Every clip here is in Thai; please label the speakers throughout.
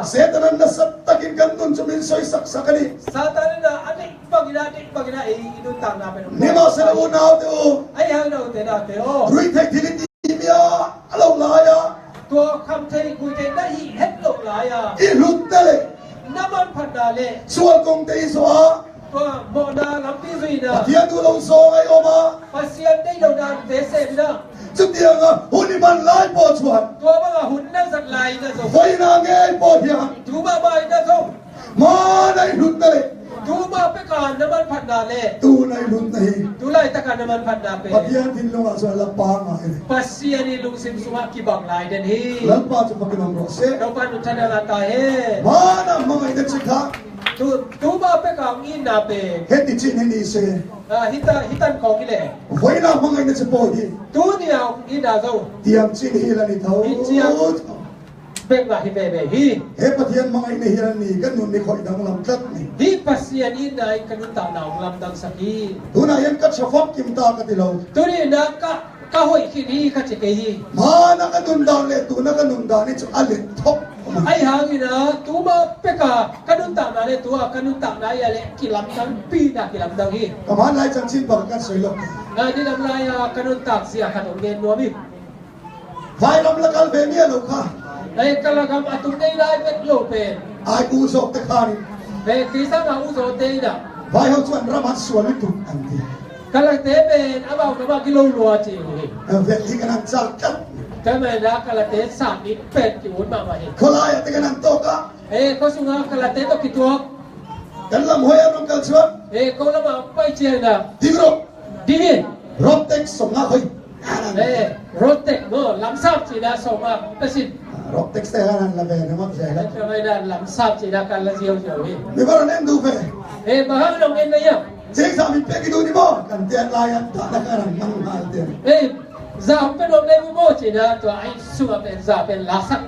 Speaker 1: Setan na saktakin kantun sumin soy saksakani.
Speaker 2: Satan na adik pagina inun tang na pero.
Speaker 1: Nima sa unaw teo.
Speaker 2: Ay ha na teo.
Speaker 1: Rui thek thilit imya alaw laya.
Speaker 2: ตัวคำเทกุยเจนได้เฮ็ดลงหลายอ่ะ
Speaker 1: Ilut tele.
Speaker 2: น้ำมันพันดาเล่
Speaker 1: Sual kong te iswa.
Speaker 2: ตัวโมนาลำปีวีนะ
Speaker 1: Tiyan tu law so ay oma.
Speaker 2: ปัสเซียนได้ดาวดานเตเซนนะ
Speaker 1: Sutiya nga huniman lai po chuan.
Speaker 2: ตัวบ้าหุ่นนั่งสักลายนะส่ง
Speaker 1: Hoy na ngay po hiyan.
Speaker 2: ดูบ้าใบนะส่ง
Speaker 1: Ma na ilut tele.
Speaker 2: ดูบ้าไปก่อนน้ำมันพันดาเล่
Speaker 1: Tu na ilut na hi.
Speaker 2: ดูไล่ตะการน้ำมันพันดาเป้
Speaker 1: Patiyan tin lo nga so lapang nga ere.
Speaker 2: ปัสเซียนี่ลุงซิมสุมากีบังลายเดนฮี
Speaker 1: Lalpa sa pakinong rose.
Speaker 2: เราปานุชนาลาตาเฮ
Speaker 1: Ma na mga inatsikha.
Speaker 2: ดูบ้าไปก่อนอินนาเป้
Speaker 1: Heti chin hindi se.
Speaker 2: ฮิตันของกิเล
Speaker 1: Hoy na mga inatsipo hi.
Speaker 2: ดูเนี่ยอินนาโซ
Speaker 1: Tiyan chin hila ni tao.
Speaker 2: เบ่งว่าฮิเบเบฮี
Speaker 1: He patiyan mga inahiran ni kanun ni koy dang lamkat ni.
Speaker 2: ฮีปัสเซียนี่นายกนุตาหนาวลำดังสักฮี
Speaker 1: Tuna yan kat sa fok kim ta katilaw.
Speaker 2: ตัวนี้นะก็หอยขี้นี้ก็จะเกฮี
Speaker 1: Ma na kanun dang le tu na kanun dang ni chu alit thok.
Speaker 2: ไอ้หางนี่นะตัวมาเปกากนุตาหนาเลยตัวกนุตาหนาอย่าเละกิลำดังปีนะกิลำดังฮี
Speaker 1: Kaman lai chan chin bang kat soilok.
Speaker 2: นี่ลำลายกนุตาเสียขนมเงินนัวบิ
Speaker 1: Vai lam lakal ve ni lo kha.
Speaker 2: ไอ้กะละกำอัตุเนยได้เป็นโลเป็น
Speaker 1: Ai ku sok te khani.
Speaker 2: ไอ้ที่สังอาอุโสเตยนะ
Speaker 1: Vai ho chuan ramat sual ni tu anti.
Speaker 2: กะละเตเป็นอาบ่าวกะบ่ากิโลลัวจีฮี
Speaker 1: Ve li kanan chak kat.
Speaker 2: ก็แม่นะกะละเตสามนี้เป็ดอยู่มามาฮี
Speaker 1: Kholaya te kanan to ka.
Speaker 2: เขาสุงากะละเตตกิตัว
Speaker 1: Kan lam hoya rom kal chuan.
Speaker 2: เขาละมาไปเชียนะ
Speaker 1: Tigro.
Speaker 2: ดีนี่
Speaker 1: Rom tek som nga khoi.
Speaker 2: รถเต็กเนอะลำซับจีนะส่งมาประสิทธิ์
Speaker 1: Rom tek ste kanan la ve na mak
Speaker 2: แล้
Speaker 1: jela.
Speaker 2: วทำไมได้ลำซับจีนะการละเจียวเจียวนี่
Speaker 1: Mi baron em du ve.
Speaker 2: มาห้ามลงเงินเลยยัง
Speaker 1: Jek sa mi pe ki du ni mo. Kan tian layan ta na karan mang mal te.
Speaker 2: จะเป็นลงในมุมจีนะตัวไอ้สุวเป็นจะเป็นลาสัก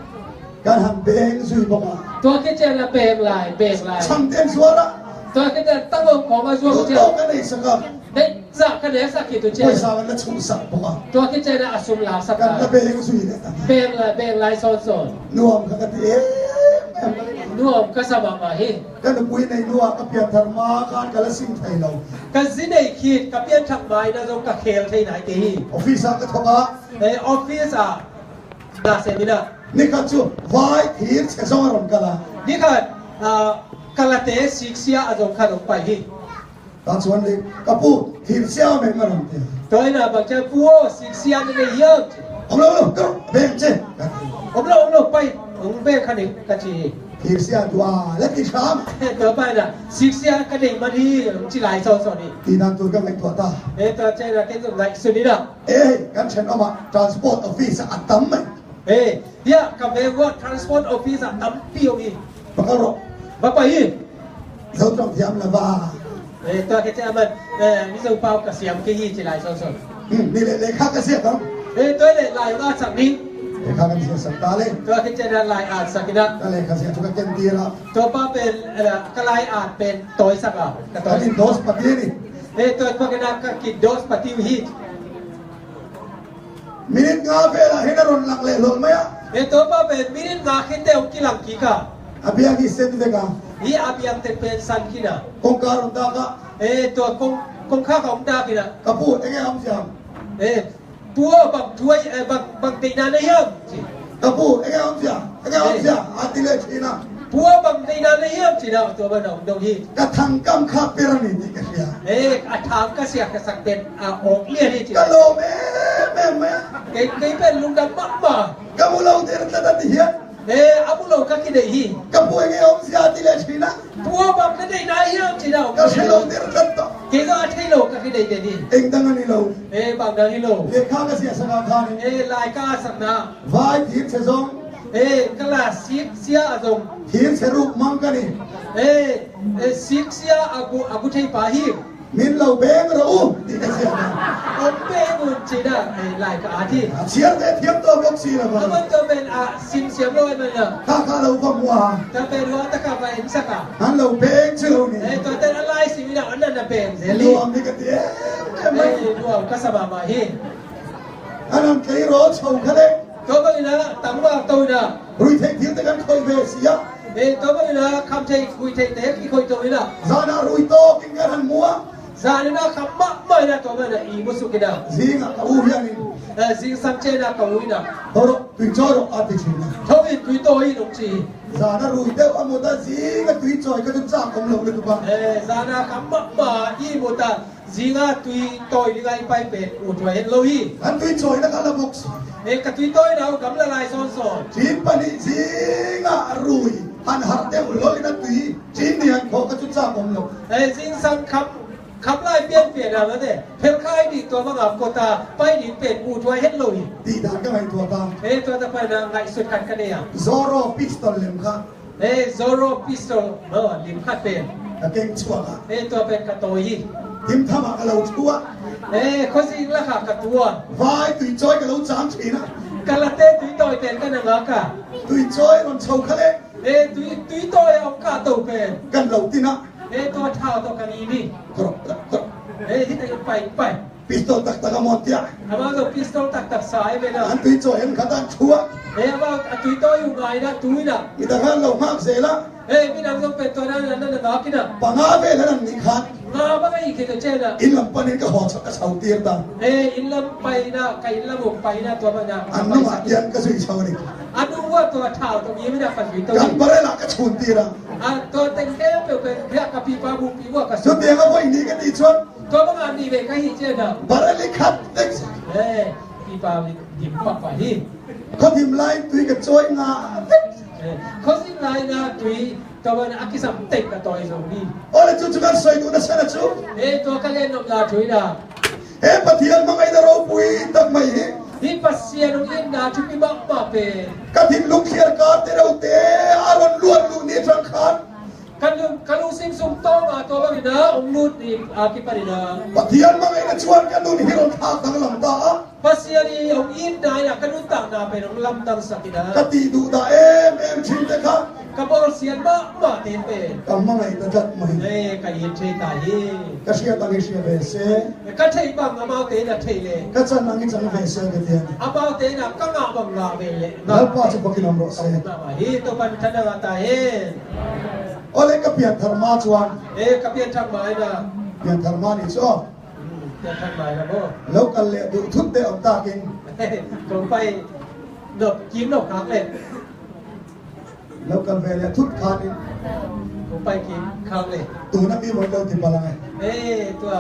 Speaker 1: Kan han beng zui bo ma.
Speaker 2: ตัวคิดจะละเบงลายเบงลาย
Speaker 1: Cham ten suara.
Speaker 2: ตัวคิดจะตั้งองค์ของมาช่วย
Speaker 1: Du
Speaker 2: เจ้า
Speaker 1: to ka nei sanga.
Speaker 2: ได้จะคะแนนสักกี่ตัวเจ้า
Speaker 1: Poi sa la chung sak bo ma.
Speaker 2: ตัวคิดจะได้อสุมลาสัก
Speaker 1: Kan la beng zui ne ta.
Speaker 2: เบงลายโซนโซน
Speaker 1: Nuam ka ka ti.
Speaker 2: นัวก็สบายมาเฮ
Speaker 1: Kan pui nei nuwa ka pia tharma kan kala sing thai lo.
Speaker 2: กันสิได้คิดกับเพี้ยนทักไม้นะจงกับเคลที่ไหนตี
Speaker 1: Office ka thoga.
Speaker 2: ในออฟฟิศน่าเสียดีนะ
Speaker 1: Ni ka chu vai thir che zong rom kala.
Speaker 2: นี่คือกาลเตสิกเซียอาจงขันออกไปที่
Speaker 1: Ta chuan le ka pu thir sia me ma rom te.
Speaker 2: ตัวนี้นะบางเจ้าพัวสิกเซียนี่เยอะ
Speaker 1: Om lo ka beng che.
Speaker 2: ผมลงไปผมเบ้ขันอีกกะจี
Speaker 1: Thir sia dua la ki sham.
Speaker 2: ตัวไปนะสิกเซียกันเองมาที่จีไหลโซนนี่
Speaker 1: Ti dan tu ka mai to ta.
Speaker 2: ตัวเจ้าเนี่ยที่ตรงไหนสุดนี่นะ
Speaker 1: Eh kan chen oma transport office atam mai.
Speaker 2: เนี่ยกับเวอร์ transport office ตั้มปีอี
Speaker 1: Pakaro.
Speaker 2: มาไปอี
Speaker 1: Zo trong thiam la ba.
Speaker 2: ตัวเจ้ามันมิสูเปากับเสียมกี่จีไหลโซน
Speaker 1: Ni le kha ka sia kam.
Speaker 2: ตัวเนี่ยไหลว่าสักนี้
Speaker 1: Le kha ka sia sam ta le.
Speaker 2: ตัวเจ้าไหลอาจสักนะ
Speaker 1: Ka le kha sia chu ka ken ti ra.
Speaker 2: ตัวป้าเป็นกลายอาจเป็นตัวสักอ่ะกับตัว
Speaker 1: Ka tin dos pati ni.
Speaker 2: ตัวพวกนั้นก็กินโดสปฏิวิธ
Speaker 1: Minit nga fe la hinaron lak le lol maya.
Speaker 2: ตัวป้าเป็นมินินาคิดเดียวกิลังกีกะ
Speaker 1: Abia ki sen ve ka.
Speaker 2: ฮีอาบียมเตเป็นสันกินะ
Speaker 1: Kong karon ta ka.
Speaker 2: ตัวคงข้าของดากินะ
Speaker 1: Ka pu enge am siam.
Speaker 2: ตัวบังถ้วยบังตีนาในยัง
Speaker 1: Ka pu enge am siam. Enge am siam. Ati le china.
Speaker 2: ตัวบังตีนาในยังจีน่าตัวบ้านเราดงฮี
Speaker 1: Ka thang kam kha perani ni ka sia.
Speaker 2: อาถามก็เสียกสักเป็นอกเลี้ยนี่จี
Speaker 1: Ka lo me me.
Speaker 2: เก่งเป็นลุงดำมากมา
Speaker 1: Ka mu lo ter ta ti hian.
Speaker 2: อาบุโลก็กินได้ฮี
Speaker 1: Ka pu enge am sia ati le china.
Speaker 2: ตัวบังนั่นได้นายยังจีน่า
Speaker 1: Ka se lo ter ta ta.
Speaker 2: เกี่ยวกับที่โลก็กินได้ดี
Speaker 1: Eng dang ani lo.
Speaker 2: บางดังที่โล
Speaker 1: Le kha ka sia sa kha ni.
Speaker 2: ลายก้าสักนา
Speaker 1: Vai thir che zong.
Speaker 2: กลาซิกเซียอาจง
Speaker 1: Thir che ru mang ka ni.
Speaker 2: ซิกเซียอากุเทปาฮี
Speaker 1: Min lo beng ro u. Ti ka sia.
Speaker 2: ผมเป็นมุนจีน่าลายก้าที่
Speaker 1: Chiar ve thiam to bok si la
Speaker 2: แล้ว
Speaker 1: ba.
Speaker 2: มันก็เป็นซิมเสียมร้อยมันเนี่ย
Speaker 1: Ka lo va wa.
Speaker 2: จะเป็นว่าตะกับไปอินสักอ่ะ
Speaker 1: Han lo beng chu ni.
Speaker 2: ตัวแต่อะไรสิวินาอันนั้นน่ะเป็นเสรี
Speaker 1: Lu am ni ka ti.
Speaker 2: รวมก็สบายมาฮี
Speaker 1: Anan kai ro chau khale.
Speaker 2: ตัวก็นี่นะตั้งว่าตัวน่ะ
Speaker 1: Rui thek thiam te kan khoi ve sia.
Speaker 2: ตัวไม่นะคำใช้คุยใช้เตะกี่คุยตัวไม่นะ
Speaker 1: ซานารุยโตกินกันมัว
Speaker 2: ซาเนี่ยนะคำมะไม่นะตัวไม่นะอีมุสุกินะ
Speaker 1: ซิงกับอูเฮียนี่
Speaker 2: สิงสังเจนะกับวินะ
Speaker 1: โตโรตุยจอยโรอาติชินะ
Speaker 2: ทวีคุยตัวอีนุ่งจี
Speaker 1: ซานารุยเตออามุตาซิงกับตุยจอยก็จะจ้างของเราเลยทุกคน
Speaker 2: ซานะคำมะมาอีมุตาสิงะตุยตัวอีไงไปเป็นอุทวยโลฮี
Speaker 1: อันตุยจอยนักละบุกส์
Speaker 2: กตุยตัวเรากำละลายซ้อนซ้อน
Speaker 1: จีนปนิซิงะรุยอันหัดเตอุลอยนักตุยจีนนี่อันเขาก็จะจ้างของเรา
Speaker 2: สิงสังคำไล่เปลี่ยนอะไรมาเนี่ยเพลค่ายดีตัวมังอับโกตาไปดีเป็นอุทวยเฮโลฮี
Speaker 1: ตีด่านก็ไม่ตัวตาม
Speaker 2: ตัวจะไปนะไงสุดกันกันเนี่ย
Speaker 1: ซอโรพิสตอลเลมค่ะ
Speaker 2: โซโรพิสโตลิมขัดเป็น
Speaker 1: กางเกงชัวค่ะ
Speaker 2: ตัวเป็นกระโตย
Speaker 1: ทิมทำอะไรชัว
Speaker 2: คนสิงละค่ะกระตัว
Speaker 1: วายตุยจอยกับเราจามชีนะ
Speaker 2: กะละเต้ตุยต่อยเป็นกันนะงะกะ
Speaker 1: ตุยจอยมันเช่าเขาเลย
Speaker 2: ตุยต่อยเอากะโตเป็น
Speaker 1: กันเราตีนะ
Speaker 2: ตัวเท้าตัวกันอีนี่
Speaker 1: กรอบกรอบ
Speaker 2: ที่จะไป
Speaker 1: พิสตอลตักตะกมอนเตีย
Speaker 2: อามาตัวพิสโตลตักสายไปนะ
Speaker 1: อันตุยจอยเห็นขัดชัว
Speaker 2: ว่าตุยต่อยอยู่ไงนะตุยนะ
Speaker 1: มีแต่การเรามากเสียละ
Speaker 2: พี่นางต้องเป็นตัวนั้นนั่นนะกินะ
Speaker 1: ปังอาเวแล้วนั่นนี่ขาด
Speaker 2: มาบ้างอีกทีเจนะ
Speaker 1: อินลำปันนี่ก็หอชักกระเช้าเตียร์ตัง
Speaker 2: อินลำไปนะไก่ลำบุกไปนะตัวมันนะ
Speaker 1: อันนู้นอัดยันก็สุยเช้านี่
Speaker 2: อันนู้ว่าตัวเท้าตรงนี้ไม่ได้ฝันวิตตัว
Speaker 1: กัน
Speaker 2: นี้
Speaker 1: บริลักก็ชุนตีระ
Speaker 2: ตัวเต็งเอ๊ะเป็นเรียกกับปีปาบุปีว่ากับ
Speaker 1: ชุดเตียงก็พออีกนี้ก็ดีชน
Speaker 2: ตัวบางอันนี่เป็นใครเจนะ
Speaker 1: บริลิขัดเด็ก
Speaker 2: ปีปาดิบปักไปที่
Speaker 1: เขาทิมไล่ตุยกับจอยงา
Speaker 2: เขาสิไลนะตุยตัวมันอากิสัมเต็กกับตัวไอ้ตรงนี้
Speaker 1: โอ้แล้วจู่ๆกันสวยดูนะเสนาจู
Speaker 2: ตัวกันเล่นนกลาตุยนะ
Speaker 1: เฮ้ปะเทียนมังไอ้ดารอปุยตักไม่เห็
Speaker 2: ที่ปัสเซียนงอินนาชุบิบักมาเป็น
Speaker 1: กะทิมลุงเขียนการเตเราเตอารอนล้วนลูนี่จังคัน
Speaker 2: กันลุสิงสุมโตมาตัวบางนะองนูดีอากิปารินะ
Speaker 1: ปะเทียนมังไอ้นะชวนกันดูนี่ฮิโรนทางตั้งลำตา
Speaker 2: ปัสเซียนีองอินนาอยากกันลุตังนาเป็นองลำตังสักินะ
Speaker 1: กะตีดูดาชินเตคะ
Speaker 2: กับบอกเสียนมาเต็มเป็น
Speaker 1: กำมังไอ้ตะจัดไม่
Speaker 2: กันยินเชตาย
Speaker 1: กะเชียตังเชียเวเซ
Speaker 2: กันเทบังอามาเตนะเทเล
Speaker 1: กะจันนังจังเวเซกะเทียน
Speaker 2: อามาเตนะกังอาบังลาเวเล
Speaker 1: แล้วป้าจะบอกกินน้ำรสเซ
Speaker 2: ฮีตัวปันธนาตาเฮ
Speaker 1: โอ้เลยก็เปลี่ยนธรรมะจวน
Speaker 2: กับเพียนทางไม้นะ
Speaker 1: เปลี่ยนธรรมะนี่จ้อ
Speaker 2: เพียนทางไม้นะโบ
Speaker 1: แล้วกันเลยดูทุบเตะออกตากิน
Speaker 2: ผมไปดบยิ้มดบครั้งเลย
Speaker 1: แล้วกันเวลาทุบคานิ
Speaker 2: ผมไปกินครั้งเลย
Speaker 1: ตูนักมีหมดเลยที่ปลาย
Speaker 2: ตัว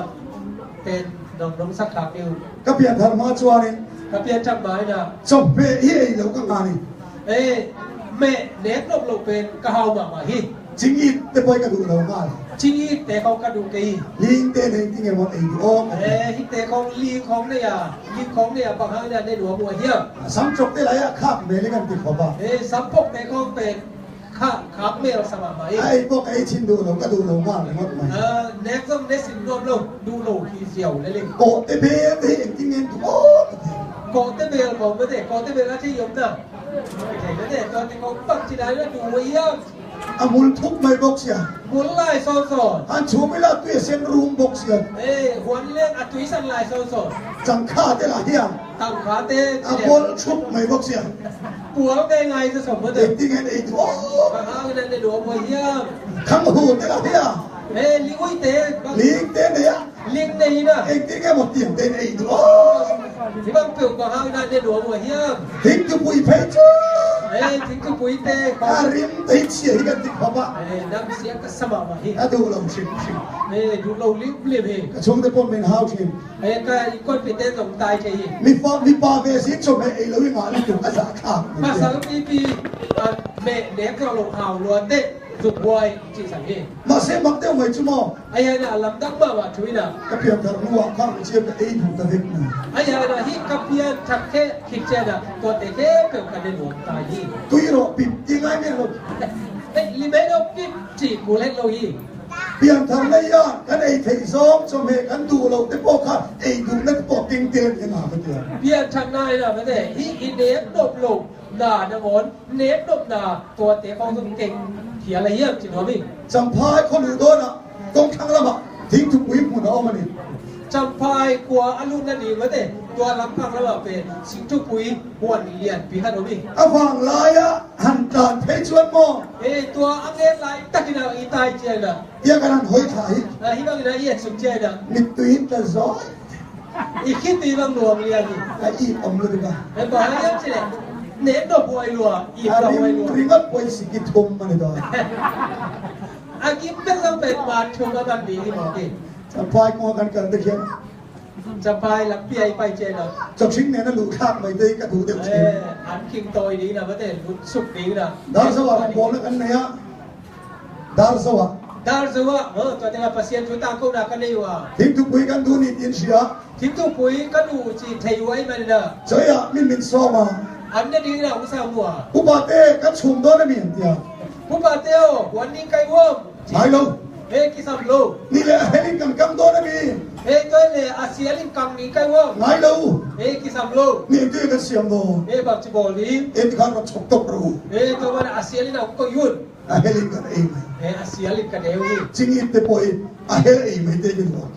Speaker 2: เป็นน้องสักขาบิว
Speaker 1: ก็เปลี่ยนธรรมะจวนนี่
Speaker 2: กับเพียนทางไม้นะ
Speaker 1: จบเปย์เฮ้ยแล้วก็งานนี่
Speaker 2: แม่เน็ตลบเป็นกระเฮามาฮี
Speaker 1: จริงอีแต่ไปกระดูกเรางาน
Speaker 2: ชีแต่เขากระดูกดี
Speaker 1: ลิงเต้นที่ไงมันไอ้ดูอ้อม
Speaker 2: ฮิแต่ของลีของเนี่ยลีของเนี่ยบางครั้งเนี่ยในหัวมัวเหี้ย
Speaker 1: ซ้ำจบได้หลายอะข้ามเบลกันติดขอบบ้า
Speaker 2: สัมพกแต่ของเป็นข้าเมลสมาไหม
Speaker 1: ไอ้พวกไอ้ชินดูเราก็ดูเรางานเลยหมดไหม
Speaker 2: เน็ตต้องเน็ตสินรวมลงดูโลทีเสียวเลยเลย
Speaker 1: โกเตเบเบจริงเงินโอ้
Speaker 2: โกเตเบลผมไม่ได้โกเตเบลที่ยมนะไม่ได้ตอนที่เขาปักจีได้แล้วดูไว้ยัง
Speaker 1: อามุลทุกไม่บอกเสีย
Speaker 2: มุนไล่โซโซ
Speaker 1: อันชูเวลาตัวเส้นรูมบอกเสีย
Speaker 2: หัวเล่นอัตุยสันไล่โซโซ
Speaker 1: จังค่าแต่ละเฮีย
Speaker 2: ตั้งขาเต้
Speaker 1: อามุลชุบไม่บอกเสีย
Speaker 2: ปัวได้ไงจะสมมติ
Speaker 1: เด็กที่เงินไอ้ตัว
Speaker 2: บางครั้งนั้นในหัวมัวเยี่ยม
Speaker 1: ทั้งหูแต่ละเฮีย
Speaker 2: ลิงุยเต้
Speaker 1: ลิงเต้นเนี่ย
Speaker 2: ลิงในนะ
Speaker 1: เองที่เงินหมดเตียงเต้นไอ้ตัว
Speaker 2: ที่บางเปลือกบางครั้งนั้นในหัวมัวเยี่ยม
Speaker 1: ทิ้งจุบุยเพชร
Speaker 2: ถึงกับปุ๋ยเต้
Speaker 1: อาริมติดเสียกันติดขอบบ้า
Speaker 2: น้ำเสียงก็สมามาฮี
Speaker 1: อะดูเราชิม
Speaker 2: ดูเราลิบลิบเฮ
Speaker 1: กระชงแต่ผมเป็นฮาวชิม
Speaker 2: ก็อีกคนเป็นเต้นสมตายใจ
Speaker 1: มีปาเวสิชมไอ้เราอย่างนั้นจุกอาสาข้าม
Speaker 2: ภาษาปีเมเด็กก็ลงหาวล้วนเต้สุดวายจีสังเกต
Speaker 1: มาเสมักเต้าไม่จุ่ม
Speaker 2: ไอ้ยันน่ะลำดังบ้าว่าช่วยนะ
Speaker 1: ก็เพียงแต่รู้ว่าข้างเชียร์กับไอ้ถูกตะเวน
Speaker 2: ไอ้ยันน่ะฮิกับเพียนทักแค่คิดเจนะตัวเตะแค่เป็นกันในหลวงตายฮี
Speaker 1: ตุยรอปิดยังไงเนี่ยเรา
Speaker 2: ลิเมโนปิจีกูเล่นโลฮี
Speaker 1: เพียงทำได้ยากกันไอ้ไทยซ้อมชมเหกันดูเราแต่พวกข้าไอ้ดูนักปอกเก่งเตือนกันมาเพื่อน
Speaker 2: เพียนทางนายนะไม่ได้ฮิอินเนฟดบลงด่านะงอนเนฟดบด่าตัวเตะของตัวเก่งเขียอะไรเยี่ยมจริงหรอพี่
Speaker 1: จำพายคนอื่นด้วยนะต้องทั้งละบะทิ้งทุกวิบหมดเอามานี่
Speaker 2: จำพายกลัวอรุณนั่นดีไม่ได้ ตัวลำพังแล้วว่าเป็นสิงทุปุยหัวนี่เรียนปีขนมอีก
Speaker 1: อฟังลายะหันจานเทชวนมอ
Speaker 2: ตัวอังเกตไลตักกินเอาอีตายเจนะ
Speaker 1: เยากันหอยไทย
Speaker 2: ฮิบังนะเอียสุเจนะ
Speaker 1: มิตุยตะซอย
Speaker 2: อีคิดตีบังหลวงเรียนอี
Speaker 1: ไอ้อีอมเลยดีกว่า
Speaker 2: เห็นบอกให้ยังเจเลยเน็ตดอกบัวหลวงอี
Speaker 1: อัน
Speaker 2: ดอก
Speaker 1: นี้
Speaker 2: บัวหลวง
Speaker 1: ริงัดไปสิกิทุมมันเลยดอย
Speaker 2: อากิมเป็นต้องเป็นมาชมกันดีที่บอกดิ
Speaker 1: จะพายงัวกันกันตะเคียน
Speaker 2: จะพายหลังปีไอไปเจนะ
Speaker 1: จากชิ้นเนี่ยนั่นลูกข้างไม่ได้กระดูกเดียวเชียว
Speaker 2: อันคิงโตยดีนะประเทศสุดดีนะ
Speaker 1: ดาวสวัสดิ์บอกแล้วกันเนี่ยดาวสวัสดิ์
Speaker 2: ดาร์ซัวตัวเด็กภาษาจุดต่างกันนะกันเลยว่า
Speaker 1: ทิ้งทุกปุยกันดูนี่ยินเชีย
Speaker 2: ทิ้งทุกปุยก็ดูจีเทยไว้มันนะ
Speaker 1: เจ้ามินมินซ้อมา
Speaker 2: อันนี้ดีนะอุตส่าห์มัว
Speaker 1: อุบัติเหตุก็ชุมโดนไม่เห็นเดียว
Speaker 2: ผู้บาดเจ็บวันนี้ใครว่าง
Speaker 1: หายลง
Speaker 2: กิสามโล
Speaker 1: นี่แหละเฮลิกันกำโดนไม่มี
Speaker 2: ก็เลยอาเซียนกังนี้ใครว่าง
Speaker 1: หายลง
Speaker 2: กิสามโล
Speaker 1: นี่ที่กันเสียงโด
Speaker 2: แบบจะบอกลี
Speaker 1: เอ็นการรถฉกตกรู
Speaker 2: ตัวมันอาเซียนเราก็ยุ่น
Speaker 1: เฮลิกันเอง
Speaker 2: อาเซียนกันเดียวนี่
Speaker 1: จริงอินเตปอยเฮลิเองไม่ได้ยินหรอก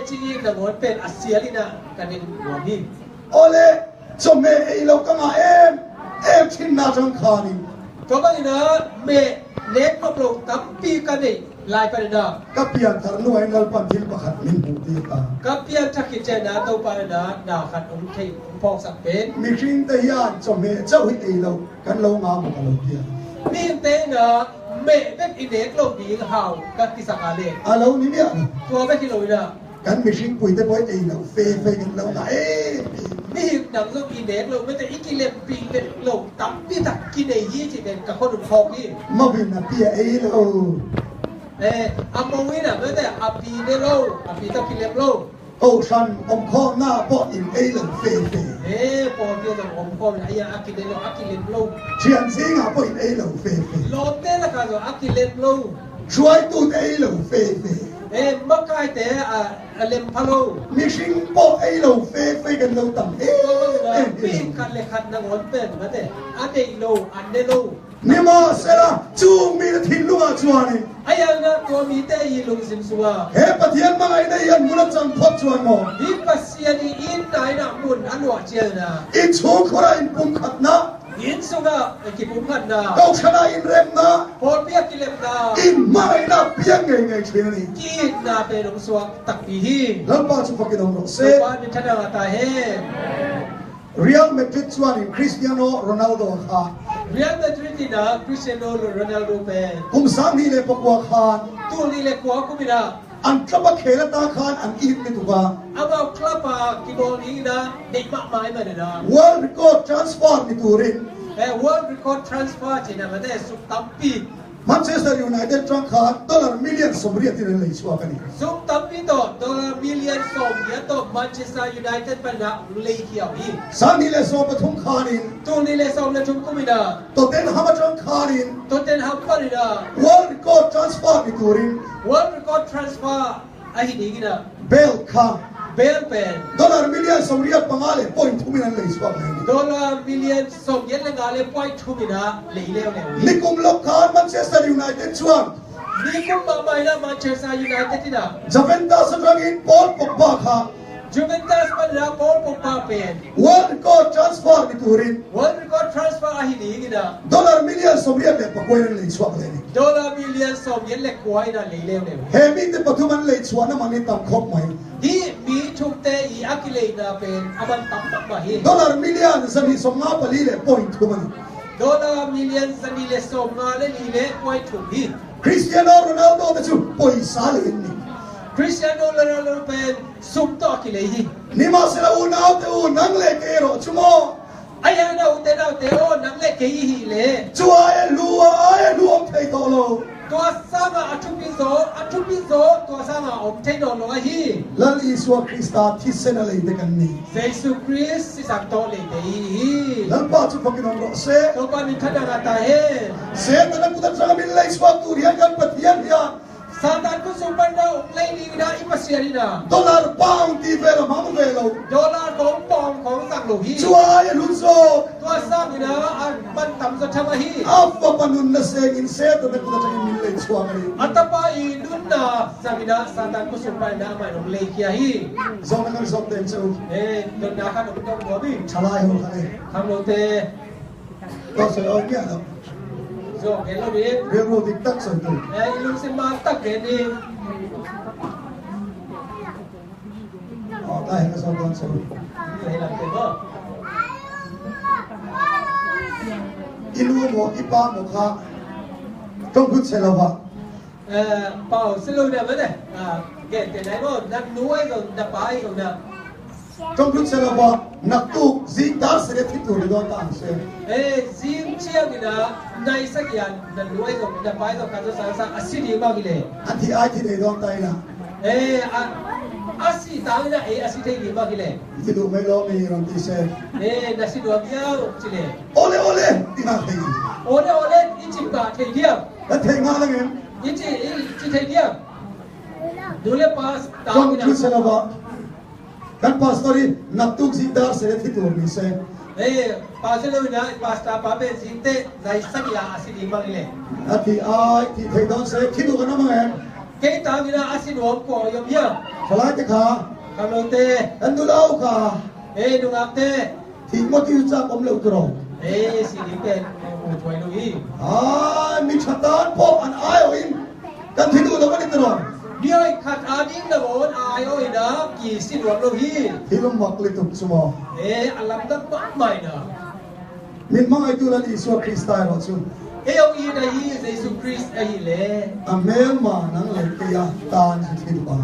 Speaker 2: จริงๆนะมันเป็นอาเซียนนะกันเดียวนี่
Speaker 1: โอเล่จมเมย์เราก็มาเอ็มชินนาจังคานี
Speaker 2: ตัวมันนะเมเล็กมาปลุกตั้มปีกันนี่ลายไปนะ
Speaker 1: กับเพียงทารนุ่ยนัลปันทิลประคัดมินหูตีตา
Speaker 2: กับเพียงทักกิจนะตัวไปนะดาวขัดองค์เทพองสักเป็น
Speaker 1: มีชินแต่ยานจมเมย์เจ้าหิเอเรากันเรางามกันเราเพียง
Speaker 2: มีเต้นะเมเป็นอินเด็กโลกดีกับเฮากับกิสังอาเล
Speaker 1: เรานี่เนี่ย
Speaker 2: ตัวไม่ที่เลยนะ
Speaker 1: กันมีชินปุยแต่ปอยเองเราเฟยกันเราไง
Speaker 2: นี่หนังเรื่องอินเด็กโลกไม่แต่อีกิเลนปีเด็กโลกตั้มปีตักกินไอ้ยี่จีเป็นกับคนอุ่นคองนี่
Speaker 1: มาวินนะเปียเอเรา
Speaker 2: อัมมวินะไม่แต่อปีเดโลอปีตักกิเลนโล
Speaker 1: โอชันอมข้อหน้าปออินเอเราเฟย
Speaker 2: ปอเดียวจะผมก็เป็นไอ้อากิเลนโลอากิเลนโล
Speaker 1: เชียนซิงอ่ะปออินเอเราเฟย
Speaker 2: โลเต้ละกันอากิเลนโล
Speaker 1: ช่วยตูเอเราเฟย
Speaker 2: มักไก่แต่เลมพาโล
Speaker 1: มีชิงปอเอเราเฟยกันเราตั้ง
Speaker 2: ปีกันเลยคันนังวันเป็นมาแต่อันเดโลอันเดโล
Speaker 1: นี่มาเสร็จแล้วจูมีทิ้งลูกจวนนี่
Speaker 2: ไอ้ยังนะตัวมีแต่ยีลุงสินสัว
Speaker 1: เฮ้ปะเทียนมาไงได้ยันมุนจังพอจวนมอ
Speaker 2: อีปัสยานีอินไหนนะมุนอันว่าเจอนะ
Speaker 1: อินชูขราอินปุ่มขัดนะ
Speaker 2: อินสุกะกิปุพันนะ
Speaker 1: เก้าชนะอินเร็มนะ
Speaker 2: พอเปียกิเลมนะ
Speaker 1: อินมาไงนะเพียงไงเชียนี่
Speaker 2: กีนาเป็นองสวงตักปีฮี
Speaker 1: แล้วป้าจุฟังกินองเซ
Speaker 2: บ้านเป็นชนะตาเฮ
Speaker 1: เรียลเมดริดจวนอินคริสเตียโนโรนัลโดค่ะ
Speaker 2: เรียนมาดริดนะคริสเตียโนโรนัลโดเป็น
Speaker 1: ผมสามีเลยปกว่าคาน
Speaker 2: ตัวนี้เล็กกว่ากูไม่ได้
Speaker 1: อันกระบะเขลตาคานอันอีกไม่ถูกว่า
Speaker 2: เอามาคลับกีบอลนี้นะเด็กมากมายมาเลยนะ
Speaker 1: World Record Transfer นี่ตัวเอง
Speaker 2: World Record Transfer จีน่ะมันได้สุดตั้มปี
Speaker 1: มันเชสเตอร์ยูไนเต็ดจังคานดอลลาร์มิลเลียนสมเรียที่เลยชัวร์กันนี่
Speaker 2: สุดตั้มปีต่อดอลลาร์มิลเลียนสองเยอะต่อแมนเชสเตอร์ยูไนเต็ดเป็นนะเลยเขียวอี
Speaker 1: สามีเลยสอบปทุมคานิน
Speaker 2: ตัวนี้เลยสองเลยจุ่มกูไม่ได้
Speaker 1: ตัวเต็นฮามาจังคานิน
Speaker 2: ตัวเต็นฮับก็เลยนะ
Speaker 1: World Record Transfer นี่ตัวเอง
Speaker 2: World Record Transfer ไอ้ที่ดีกันนะ
Speaker 1: เบลคา
Speaker 2: เบลเป็น
Speaker 1: ดอลลาร์มิลเลียนสมเรียปังอาเลพอยต์ทุมินันเลยชัวร์กันนี่
Speaker 2: ดอลลาร์มิลเลียนสองเยอะเลยงาเลยปล่อยทุ่มินะเลยเร็วเลย
Speaker 1: นิคุมลบคานมันเชสเตอร์ยูไนเต็ดชัวร์
Speaker 2: นี่คุณมาใหม่นะแมนเชสเตอร์ยูไนเต็ดที่นะ
Speaker 1: จาเวนตัสตรังอินปอลปกบาคา
Speaker 2: จูเวนตัสมันนะบอลปุ๊บมาเป็น
Speaker 1: World Record Transfer นี่ตัวเอง
Speaker 2: World Record Transfer ไอ้ที่ดีกันนะ
Speaker 1: ดอลลาร์มิลเลียนสมเรียเป็นปะกวยนั่นเลยชัวร์กันนี่
Speaker 2: ดอลลาร์มิลเลียนสองเยอะเลยกว่าไอ้นั่นเลยเร็วเลย
Speaker 1: เฮมิเตปทุมันเลยชัวร์น้ำมันนี่ต่ำครบไหม
Speaker 2: ที่มีชุมเตอีอากิเลนะเป็นอาบันตับตับมาเฮ
Speaker 1: ดอลลาร์มิลเลียนสนิสมงาปลีเลยพอยต์ทุมัน
Speaker 2: ดอลลาร์มิลเลียนสนิเลสองงาเลลีเลไว้ถูกที่
Speaker 1: คริสเตียโนโรนัลโดแต่ชูปอยซาเลนนี่
Speaker 2: คริสเตียโนโรนัลโดเป็นสุมต่อกิเลฮี
Speaker 1: นี่มาเสลาอูนาวเตอูนังเลเกโรชั่วโมง
Speaker 2: ไอ้ยังเราเตนาเตโอนังเล็กเฮีเล
Speaker 1: ชัวร์ลัวไทยโตโล
Speaker 2: ตัวสร้างอัจฉริโซตัวสร้างอมเทนอลฮี
Speaker 1: ลัลอีสวาคริสตาที่เซนอะไรเด็กันนี่
Speaker 2: เยซูคริสต์สังโตเลเฮี
Speaker 1: ลัลป้าจุฟังกินองโรเซ
Speaker 2: ตัวปานิทัดนาตาเฮ
Speaker 1: เซตนักกุศลสังมิลเลยสวาตูริยันกันปะเทียนยา
Speaker 2: ซาตานก็สุปันดาอมเลลีนะอิปัสเซียนีนะ
Speaker 1: ดอลลาร์ปาวตีเวลมามุเวล
Speaker 2: ดอลลาร์ของปองของสังโล ลูฮี
Speaker 1: ชัวร์รุ่นโซ
Speaker 2: ตัวสร้างนะอันมันต่ำสุดทำไมฮี
Speaker 1: อัฟปนุนนัสเซกินเซตตัวนั้นก็จะมีเลยชัวร์กันเลย
Speaker 2: อัตปาอีดุนนาสามินะซาตานกุศลไปนะไม่ลงเลขียฮี
Speaker 1: ซองนั้นซองเต็มเซล
Speaker 2: ดุนนาขันดุนต้องหัวบี
Speaker 1: ชลายหัวกันเลย
Speaker 2: ทำโลเต
Speaker 1: ก็เสียเอาเนี่ยครับ
Speaker 2: โจเห็นแล้วบี
Speaker 1: เรียกรู้ติดตั้งสันติ
Speaker 2: ลุงสิมาตักเห็นเอง
Speaker 1: อ๋อได้ก็ซองตอนเซล
Speaker 2: เห็นหลังเต็มก็
Speaker 1: อิลูโมอิปาโมคาต้องพูดเซลวะ
Speaker 2: เป่าสรุปเนี่ยมันเนี่ยเกตไหนก็นักน้อยก็นักไปก็นัก
Speaker 1: ต้องพูดเซลวะนักตุกซิกดาร์เสด็จที่ตัวเดินต่างเซล
Speaker 2: ซิมเชียงนี่นะในสักอย่างนักน้อยก็นักไปก็การจะสร้างสร้างอาชีพมากเลย
Speaker 1: อันที่ไอที่เดินต่างนะ
Speaker 2: อาชีพต่างนะอาชีพที่ดีมากเลย
Speaker 1: ที่ดูไม่ล้อมีรันที่เซล
Speaker 2: นักศิลป์ยาวจิเลย
Speaker 1: โอเลโอเลที่นั่นเอง
Speaker 2: โอเล่อิจิบะเทียม
Speaker 1: แล้วเทงานอะไรเงี้ย
Speaker 2: อิจิเทียมดูเลยพาสต่าง
Speaker 1: ต้อง
Speaker 2: นี่
Speaker 1: พูดเซ
Speaker 2: นะ
Speaker 1: ลวะกันพาสตอรี่นักตุกซิกดาร์เสด็จที่ตัวมีเซล
Speaker 2: พาสเลยนะพาสตาพาเป็นสิ่งที่ในสักอย่างอาชีพมากเลย
Speaker 1: อันที่ไอที่เทงดอนเซลคิดดูกันนะมั้งเอง
Speaker 2: เกตามินาอาศินวมก่อยมยา
Speaker 1: สลายจะขา
Speaker 2: คำโลเต
Speaker 1: อันดูเล่าขา
Speaker 2: นุงักเต
Speaker 1: ที่มติวจับผมเล่าตรง
Speaker 2: สิริเป็นโอ้ถวยลุย
Speaker 1: มีชะตานพ่ออันอายเอาอินกันที่ดูแล้วก็ได้ตรง
Speaker 2: เดี๋ยวขัดอาดิ้งนะโอนอายโอ้ยนะกี่สินวมโลฮี
Speaker 1: ที่ลมมักเลยตุกสมอ
Speaker 2: อัลลัมดับบ้านใหม่นะ
Speaker 1: มินมังไอตุลันอิสวาคริสต์ไตน์รอดซุ
Speaker 2: เอาอีนะฮีเยซูคริสต์ไอ้เล่
Speaker 1: อเมลมานังเล็กยาตานที่ดูบ้า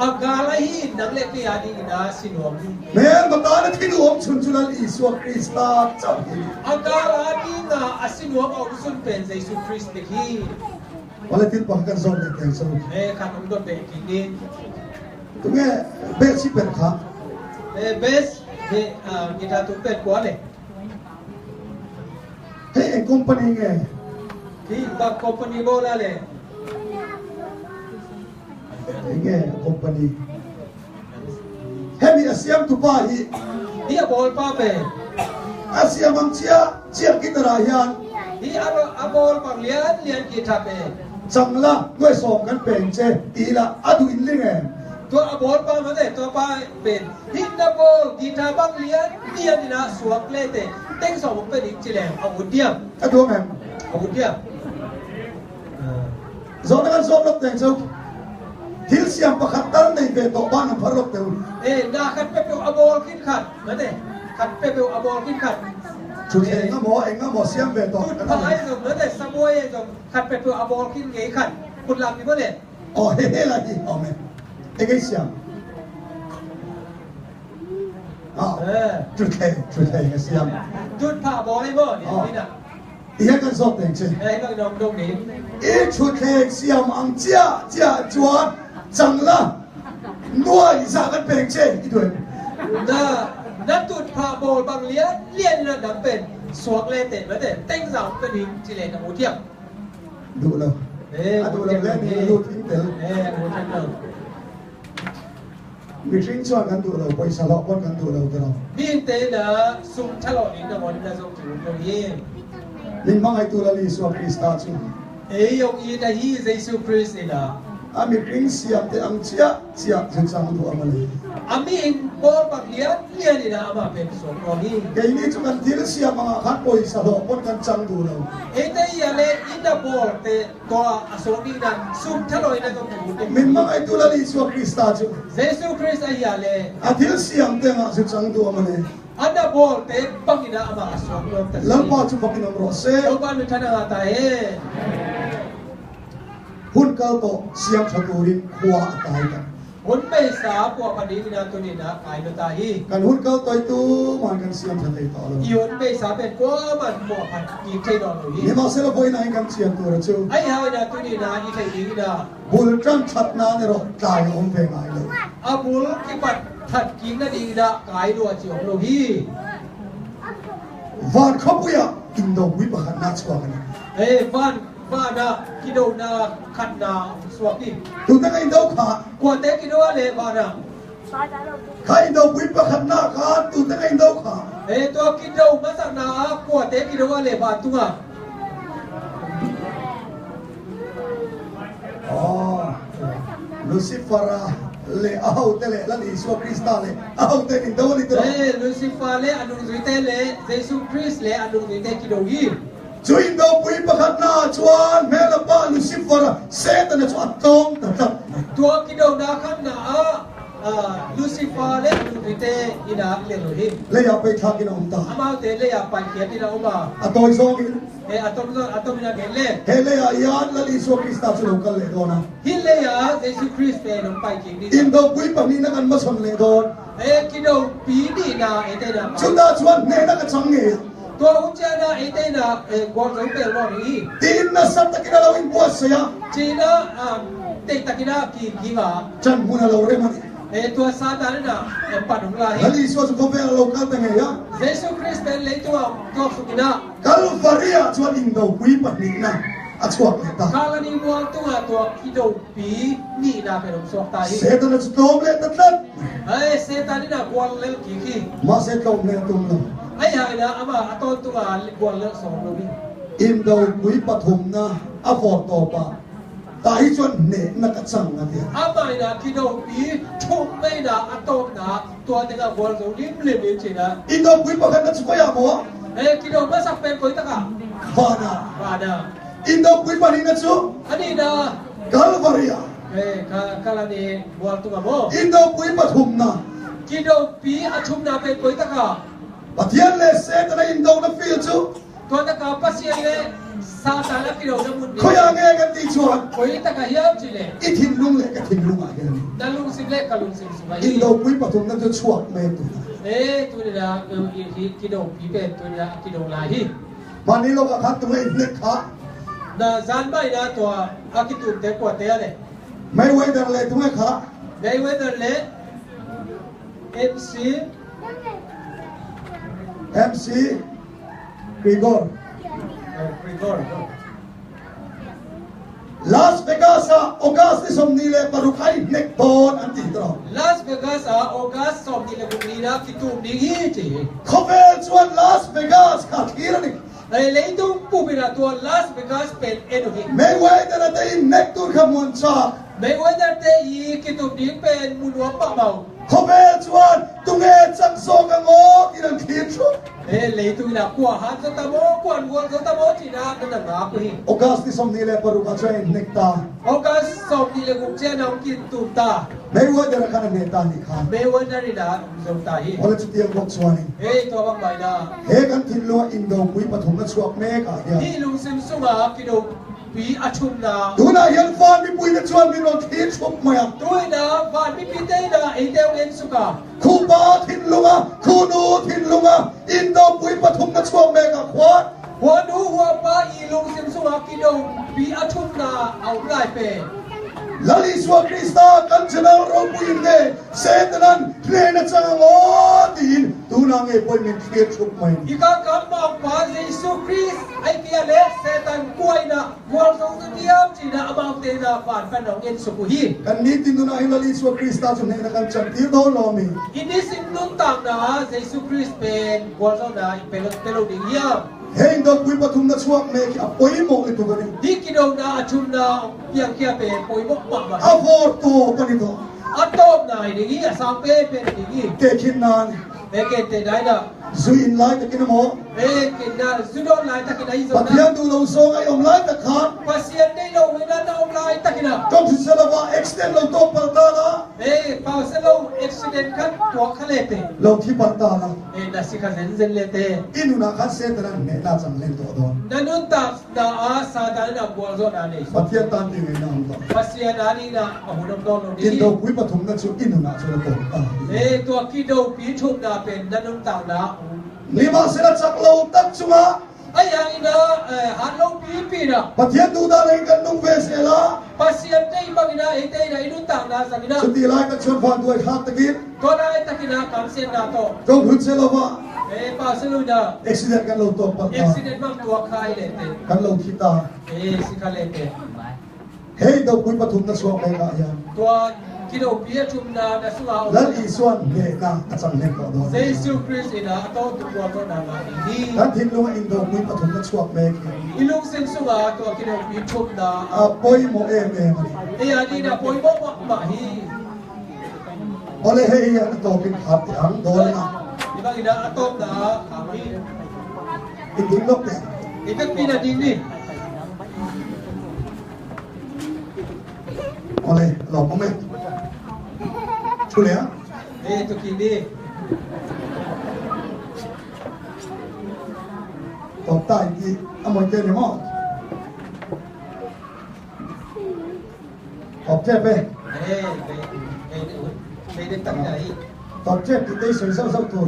Speaker 2: อากาลฮีนักเล็กยาดิ้งนะสินวม
Speaker 1: เมลมาตานที่ดูอมชุนจุลันอิสวาคริสต์จับกิน
Speaker 2: อากาลดิ้งนะอาศินวมเอาสุนเป็นเยซูคริสต์เด็กฮี
Speaker 1: วันละที่ปักกันซอนเด็กยังสู้
Speaker 2: ขัดอมดนเป็นกินนี่
Speaker 1: ตรงนี้เบสชิเป็นขา
Speaker 2: เบสกีตาร์ตุ้มเป็นกว่าเลย
Speaker 1: เฮ้ยคอมพานีไง
Speaker 2: ที่บางคอมพานีโบราณเลย
Speaker 1: ไงคอมพานีเฮ้ยมีอาเซียมตุปาฮี
Speaker 2: ที่บอลป้าเป็น
Speaker 1: อาเซียมังเชียเชียกิตรายัน
Speaker 2: ที่บอลบางเลียนกีตาร์เป็น
Speaker 1: จังละด้วยสองกันเป็นเจตีละอดูอินลิงเอง
Speaker 2: ตัวบอลป้ามันเลยตัวป้าเป็นที่บอลกีตาร์บางเลียนนี่นะสวมเล่เต้เต็งสองเป็นอีกจีแรงอาวุธเดียม
Speaker 1: อดูแม่
Speaker 2: อาวุธเดียม
Speaker 1: โซนกันโซนรถแต่งสุกทิลเสียมประคัตตันในเวทบ้านพระรถเตว
Speaker 2: นาขัดเปรี้ยวบอลขึ้นขัดมันเลยขัดเปรี้ยวบอลขึ้นขัด
Speaker 1: ชุดเองก็หมอเสียมเวท
Speaker 2: จุดท้ายสุดมันเลยสมวยจงขัดเปรี้ยวบอลขึ้นไงขัดคุณลำนี่มันเลย
Speaker 1: อ๋อเฮ้ยละจีอ๋อแม่เอ็งไงเสียมอ๋อชุดเองเสียม
Speaker 2: จุดผ่าบอลให้บ่นี่นะ
Speaker 1: อีกกันโซนแต่งเจ
Speaker 2: ก็น้องตรงนี้
Speaker 1: อีชุดเองเสียมอังเจ้าจวนจังละนัวอีสากันเป็นเจอีด้วย
Speaker 2: นักจุดผ่าบอลบางเลี้ยนระดับเป็นสวกเล่เตะมาเตะเต็งสาวเป็นหิงจิเลนหมูเทียม
Speaker 1: ดูแล้วดูแล้วเล่นนี่ดูทิ้งเต๋อ
Speaker 2: หมูเทียมเลย
Speaker 1: มีทิ้งชวนกันดูเราไปสลับกันดูเราตลอด
Speaker 2: นี่เตะนะซุ่มฉลองนี่นะวันนั้นซุ่มถือตรงนี้
Speaker 1: ลินมังไอตัวละลิสวาคริสตาจู
Speaker 2: ยงอีนะฮีเยซูคริสต์นี่นะ
Speaker 1: อามีทิ้งเสียมแต่อังเชียจึงสร้างตัวมาเลย
Speaker 2: อามีบอลบางเลี้ยนนี่นะมาเป็นสวกตรงนี้
Speaker 1: แกนี่จุกันที่เสียมมาขัดไปสลับกันจังดูเรา
Speaker 2: เตะยาเล่อินดับบอลเตะตัวอสวนี่นะซุ่มฉลองนี่ต้องถือตรง
Speaker 1: มิ
Speaker 2: นี้
Speaker 1: นมังไอตัวละลิสวาคริสตาจู
Speaker 2: เยซูคริสต์ยาเล่
Speaker 1: อาทิตย์เสียมแต่งจึงสร้างตัวมาเลย
Speaker 2: อันดับบอลเตะปังนี่นะมาอสวกลงแต่
Speaker 1: แล้วพอจุบักนมรสเซ่
Speaker 2: เราบ้านมีท่านอาตา
Speaker 1: หุ่นเกาโตเสียมชตูรินขัวตายกัน
Speaker 2: หุ่นไม่สาปวพันดีนะตัวนี้นะไอ้ตัวตาฮี
Speaker 1: กันหุ่นเกาโตตู้มันกันเสียมชตูต่อเลย
Speaker 2: อีหุ่นไม่สาเป็นกว่ามันปวพันยีเทนอนเลย
Speaker 1: นี่มาเสร็จแล้วไปไหนกันเสียมตัวเราจู
Speaker 2: ไอ้ฮาวนะตัวนี้นะอีเทนีนะ
Speaker 1: บุลจันชัดนาเนี่ยเราตายองเพลงไหนเลย
Speaker 2: อาบุลกิบัดถัดกินนะดีนะกายดัวจิ๋วโลฮี
Speaker 1: วันเขาปุยอ่ะอินโดวิบหันนัดสวากัน
Speaker 2: บ้านนะกิโดนะขันนาสวกิ
Speaker 1: ดูตั้งอินโดขา
Speaker 2: กว่าเตกิโดอะไรบ้านนะ
Speaker 1: ใครอินโดปุยประคันหน้าขาตุแต่อินโดขา
Speaker 2: ตัวกินดมาสักนาปวดเตกินดว่าเลยบาดตัว
Speaker 1: อ๋อลูซิฟาราเลเอาเตเลลันอิสุคริสตาเลเอาเตอินโดลิตัว
Speaker 2: ลูซิฟาเลอนุสุเตเลเยซูคริสเลอนุสุเตกินดยี
Speaker 1: ช่วยอินโดปุยประคันหน้าชวนเมลปาลูซิฟาราเซตันชวนตรงตัด
Speaker 2: ตัวกินดนาขันนาลูซิฟาเลอนุสุเตอินาเลโลหิม
Speaker 1: เลยเอาไปทักกินอมตา
Speaker 2: อามาเตเลยอาไปเขียนที่เราบ้า
Speaker 1: อะตัวอีสองกิน
Speaker 2: อะตอมนาเกเล
Speaker 1: เฮเลยอายานลันอิสุคริสตาสุลกันเลยโดนะ
Speaker 2: ฮิเลยเยซูคริสเป็นองค์ไปกินดี
Speaker 1: อินโดปุยปนีนักันมาชนเลยโดน
Speaker 2: กินดปีดีนาเตนา
Speaker 1: ชุดาชวนเนนักจังเงีย
Speaker 2: ตัวอุจจาระเตนากวนรูปเป็นว่านี้
Speaker 1: ตีนนัสัตตะกินาเราอินบัวเสีย
Speaker 2: จีน่าเตตะกินากีว่า
Speaker 1: จันมุนาเราเรื่องมัน
Speaker 2: ตัวซาตานน่ะปัดของเรา
Speaker 1: ฮัลลิสวาสุโกเปลเราคัลตังเงีย
Speaker 2: เยซูคริสต์เป็นเลยตัวสุกินา
Speaker 1: คัลฟารีอาชวนอินโดปุยปนีนะอาชวนเลยตา
Speaker 2: คาลานิมวลตัวกิโดปีนี่นะเป็นองค์สวกตาย
Speaker 1: เซตันจะโตมเลยตัด
Speaker 2: เซตานี่นะกวนเล่นกี่
Speaker 1: มาเซตโตมเลยตุ่มเลย
Speaker 2: ไอ้ยังนะอามาตัวกวนเล่นสองโลบิ
Speaker 1: อินโดปุยปฐุมนะอาฟอร์โตปาตาฮิจวนเนนักจังนะเดีย
Speaker 2: อามานะกิโดปีชุ่มไม่นะอัตโตนะตัวเด็กกวนสูงริมจีนะ
Speaker 1: อินโดปุยปะกันนะชุกยามัว
Speaker 2: กิโดมาสักเป็นคนตะกะ
Speaker 1: ฟานาอินโดปุยปะนี่นะชุ
Speaker 2: อันนี้นะ
Speaker 1: กาลวารีย
Speaker 2: กาลานีบัวตัวโม
Speaker 1: อินโดปุยปฐุมนะ
Speaker 2: กิโดปีอาชุมนะเป็นคนตะกะ
Speaker 1: ปะเทียนเลเซตนะอินโดนะฟิลชุ
Speaker 2: ตัวตะกะปัสยาเลซาตานะกิโดนะมุน
Speaker 1: ขยางเงกันตีชวน
Speaker 2: คนตะกะเฮียบจิเล
Speaker 1: อิทินลุงเลกทินลุงอะไรกัน
Speaker 2: นั่นลุงสิเลกกับลุงสิสุมา
Speaker 1: อินโดปุยปฐุมนั่นจะชวกเมตุนะ
Speaker 2: ตัวนี้นะกิโดปีเป็นตัวนี้กิโดลาฮี
Speaker 1: วันนี้เราก็คัดตัวเองเล็กขา
Speaker 2: นะจันไม่นะตัวอากิตุเด็กกว่าเตะเลย
Speaker 1: ไม่ไว้แต่เลยตัวเองขา
Speaker 2: ไม่ไว้แต่เลย
Speaker 1: MC กริกอร์ลาสเวกัสออกัสที่สมนีเลปารุไคเน็กบอลอันติดรอ
Speaker 2: ลาสเวกัสออกัสสมนีเลบุรีนะคิดตุมนี่ฮีจี
Speaker 1: คอเฟลชวนลาสเวกัสขาดที่ระนี่
Speaker 2: เลยตุ้มปูบินาตัวลาสเวกัสเป็นเอ็นโอฮิ
Speaker 1: ไม่ไว้แต่ละแต่อินเน็กตัวขมวนชา
Speaker 2: ไม่ไว้แต่อีคิดตุมนี่เป็นมุนวัวปะเบา
Speaker 1: ขบชวนตุงเอจังโซกังโอที่นั่งคิดชุด
Speaker 2: เลยตุ้งนะกว่าหันสตาโมกว่าวัวสตาโมจีน่าเป็นหนักกว่าฮี
Speaker 1: โอกาสที่สมนีเลปารุกาเจนเน็กตา
Speaker 2: โอกาสสมนีเลกุเจนองกินตุตา
Speaker 1: ไม่ว่าจะรักกันเนตานิคา
Speaker 2: ไม่ว่าจะนี่นะสมตาฮี
Speaker 1: โอเลจุดเดียวบอกชวนิ
Speaker 2: ตัวบางใบนะ
Speaker 1: กันทิลโลอินโดปุยปฐมนัชวกเมกาเดีย
Speaker 2: ที่ลุงซิมซุมากิโดปีอาชุมนา
Speaker 1: ดูนะยันฟานมีปุยนัชวมีรถที่ชุบมา
Speaker 2: ด้วยนะฟานมีปีเตนะไอเดวเอ็นสุกา
Speaker 1: คูบาทินลุงะคูนูทินลุงะอินโดปุยปฐมนัชวเมกาควา
Speaker 2: หัวดูหัวป้าอีลุงซิมซุมากิโดปีอาชุมนาเอาไล่เป
Speaker 1: ลาลิสวาคริสตากันชนะเราปุยเดเซตนันเรนจังโอดินดูนางเอปุยมีเทียชุบมา
Speaker 2: อีกคำบอกว่าเยซูคริสต์ไอเกียเลเซตันกวยนะวัวสงฆ์เดียมจีน่าอมาเตนะฟานแฟนของเอ็นสุกุฮี
Speaker 1: กันนี้ตินดูนะฮิลาลิสวาคริสตาจุนเนกันจังที่โดนลอมี
Speaker 2: อินดิสินนุนตังนะเยซูคริสต์เป็นวัวสงฆ์นะเป็นโลดิเฮีย
Speaker 1: เฮ้ยดอกปุยปฐุมนัชวกเมกอปุยโมอิตุกันนี่
Speaker 2: ดิกิโดนะชุมนะยังเกียเป็นปุยโมกมา
Speaker 1: อาฟอร์โตปนิโต
Speaker 2: อัตโตมนายดิกีสังเปเป็นดิกี
Speaker 1: เตคินนาน
Speaker 2: เกเตได้นะ
Speaker 1: ซุอินไลตะกินโม
Speaker 2: กินนะซุดอนไลตะกินไอโซนะ
Speaker 1: ปัจจัยดูเราโซงไออมไลตะขาด
Speaker 2: ปัสยันได้เราเวลาเราอมไลตะกินนะ
Speaker 1: จงสิเซลว่าเอ็กซ์เทนเราโตปัลตาละ
Speaker 2: ปาวเซลเราเอ็กซ์เทนคันตัวขเลเต
Speaker 1: เราที่ปัลตาละ
Speaker 2: นาสิกาเซนเซนเลเต
Speaker 1: อินุนาคัสเซตนันเนน่าจังเลนตัวดอน
Speaker 2: นั่นนุ่นตักดาอาซาดานะบัวโซนานี
Speaker 1: ปัจจัยตันติเงินนามต่อ
Speaker 2: ปัสยันนานีนะอหุนดอนโลดี
Speaker 1: อินโดปุยปฐุมนัชอินุนาชลโตตา
Speaker 2: ตัวกิโดปีชุบนาเป็นนั่นนุ่นตักนะ
Speaker 1: นี่มาเสด็จจากเราตัดจุมา
Speaker 2: ไอ้ยังนะฮันโลปีนะ
Speaker 1: ปัจจัยดูดาเลยกันนุ่งเวสเอล่า
Speaker 2: ปัจจัยได้บางนะไอ้ได้ไอ้นุ่นต่างนะสักนะ
Speaker 1: สุดที่ไล่กันชวนฟันด้วยขาตะกี้
Speaker 2: ตัวนั้นไอ้ตะกี้นะคำเสียนาโต
Speaker 1: จงหุ่นเซลว่า
Speaker 2: ป้าสลุนะ
Speaker 1: เอ็กซิเดนกันเราตัวปัตตา
Speaker 2: เอ็กซิเดนมันตัวใครเลยเต
Speaker 1: กันเราคิดตา
Speaker 2: สิคาเลเต
Speaker 1: เฮ้ยดอกปุยปฐุมนัชวกเมกายัน
Speaker 2: ตัวก กิโลเบียจุมนานะสุอา
Speaker 1: แล้วอีส่วนเละนะอาจารย์เล็กก็โดน
Speaker 2: เยซูคริสต์นะตัวตัวตัวนามาดี
Speaker 1: แล้วทิ้งลงอินโดมีปฐมกช่วงเมฆ
Speaker 2: อีลุงเซนสุอาตัวกิโลเบียจุมนา
Speaker 1: ปอยโมเอเมมัน
Speaker 2: เอียดีนะปอยบอกมาฮี
Speaker 1: พอเลยให้ยันโตเป็นขับถังโดนนะ
Speaker 2: di bagi na atom na kami
Speaker 1: อินดิ้งลกเนี่ย
Speaker 2: ikat pinading ni
Speaker 1: พอเลยหลอกเขาไหมช่วยเหลือ
Speaker 2: to kini
Speaker 1: ตบใต้ที่อมวยเจนี่มั้งตบเจ็บไป
Speaker 2: may detak na hi
Speaker 1: ตบเจ็บที่ได้สวยเศร้าตัว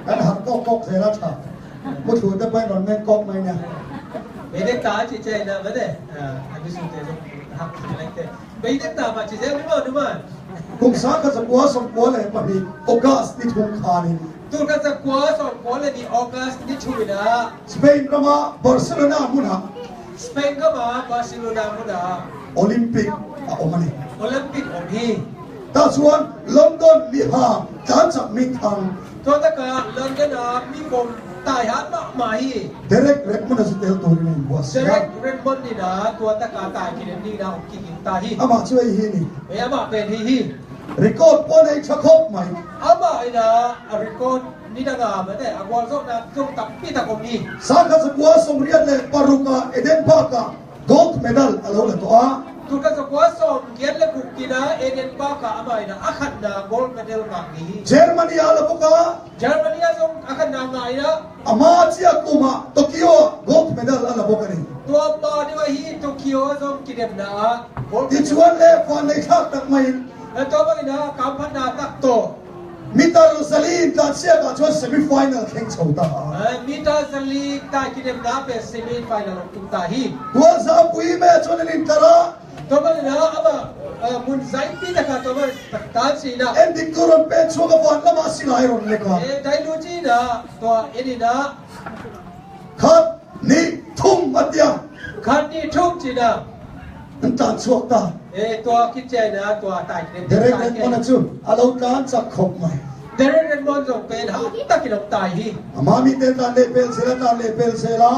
Speaker 1: กันหักก๊อกเสียแล้วฉาไม่ถูกจะไปนอนแม่ก๊อกไหมเนี่ย
Speaker 2: may detak si chay na ba de habis yung teso hak like that may detak ma si chay naman
Speaker 1: กรุงสาก็จะกัวสมกัวเลยปะพี่โอกาสที่ทุ่งคานี่
Speaker 2: tu ka sa kwa so kwa le ni August ni chui na
Speaker 1: สเปนก็มาบาร์เซโลนามุนะ
Speaker 2: Spain ka ma Barcelona mo na
Speaker 1: โอลิมปิกโอมานี่
Speaker 2: Olympic om hi
Speaker 1: ถ้าส่วนลอนดอนลิฮาการจับมิทาง
Speaker 2: to ta ka London na mi kom tai hat ma hi
Speaker 1: เดเร็กเร็กมันจะเตลตัวนี่บัวเสีย
Speaker 2: Direct Redmond ni na tua ta ka tai ki ni na ki ki ta hi
Speaker 1: อามาช่วยฮีนี่
Speaker 2: me ama pen hi
Speaker 1: รีคอร์ดปนไอ้ชักคบไหม
Speaker 2: ama ina record ni da ga ma de agwal so na tung tak pi ta kom hi
Speaker 1: สาขาสกัวสมเรียนเลยปารุกาเอเดนปากาโกลด์เมดัลอะไรเลยตัว
Speaker 2: tu ka sa kwa som kian le kuk ki na Eden ba ka ama ina akhat na gold medal ka hi
Speaker 1: เยอรมนีอาลบุกา
Speaker 2: Germany a som akhat na nga ina
Speaker 1: อามาเจียกุมาโตเกียวโกลด์เมดัลอะไรบุกนี่
Speaker 2: tua ba ni wa hi Tokyo som ki dem na gold
Speaker 1: ที่ชวนเลยฟันในทักตักไม่
Speaker 2: na to ba ina kam phan na tak to
Speaker 1: มิตรสลีนการเสียกับชวนเซมิไฟแนลแข่งโซตา
Speaker 2: mita sali ta ki dem na pe semi final tung ta hi
Speaker 1: ตัวซาปุยแม่ชวนลินตระ
Speaker 2: to ba ina ama mun zai pi ta ka to ba tak ta si na
Speaker 1: เอ็นดิกรุนเป็นช่วงกับวันละมาสิไลรอนเลยครับ
Speaker 2: dai lu ji na to eni na
Speaker 1: ครับนี่ทุ่มมัดยา
Speaker 2: khan ni thum ji na
Speaker 1: อันตานช่วงตา
Speaker 2: to ki che na to ta ki dem
Speaker 1: เดเร็กเล็กมันจูอาลูการจักขบไหม
Speaker 2: Derek Redmond som pen ha ta ki lok tai hi
Speaker 1: อามามีเตตันเลเปลเซลตานเลเปลเซลา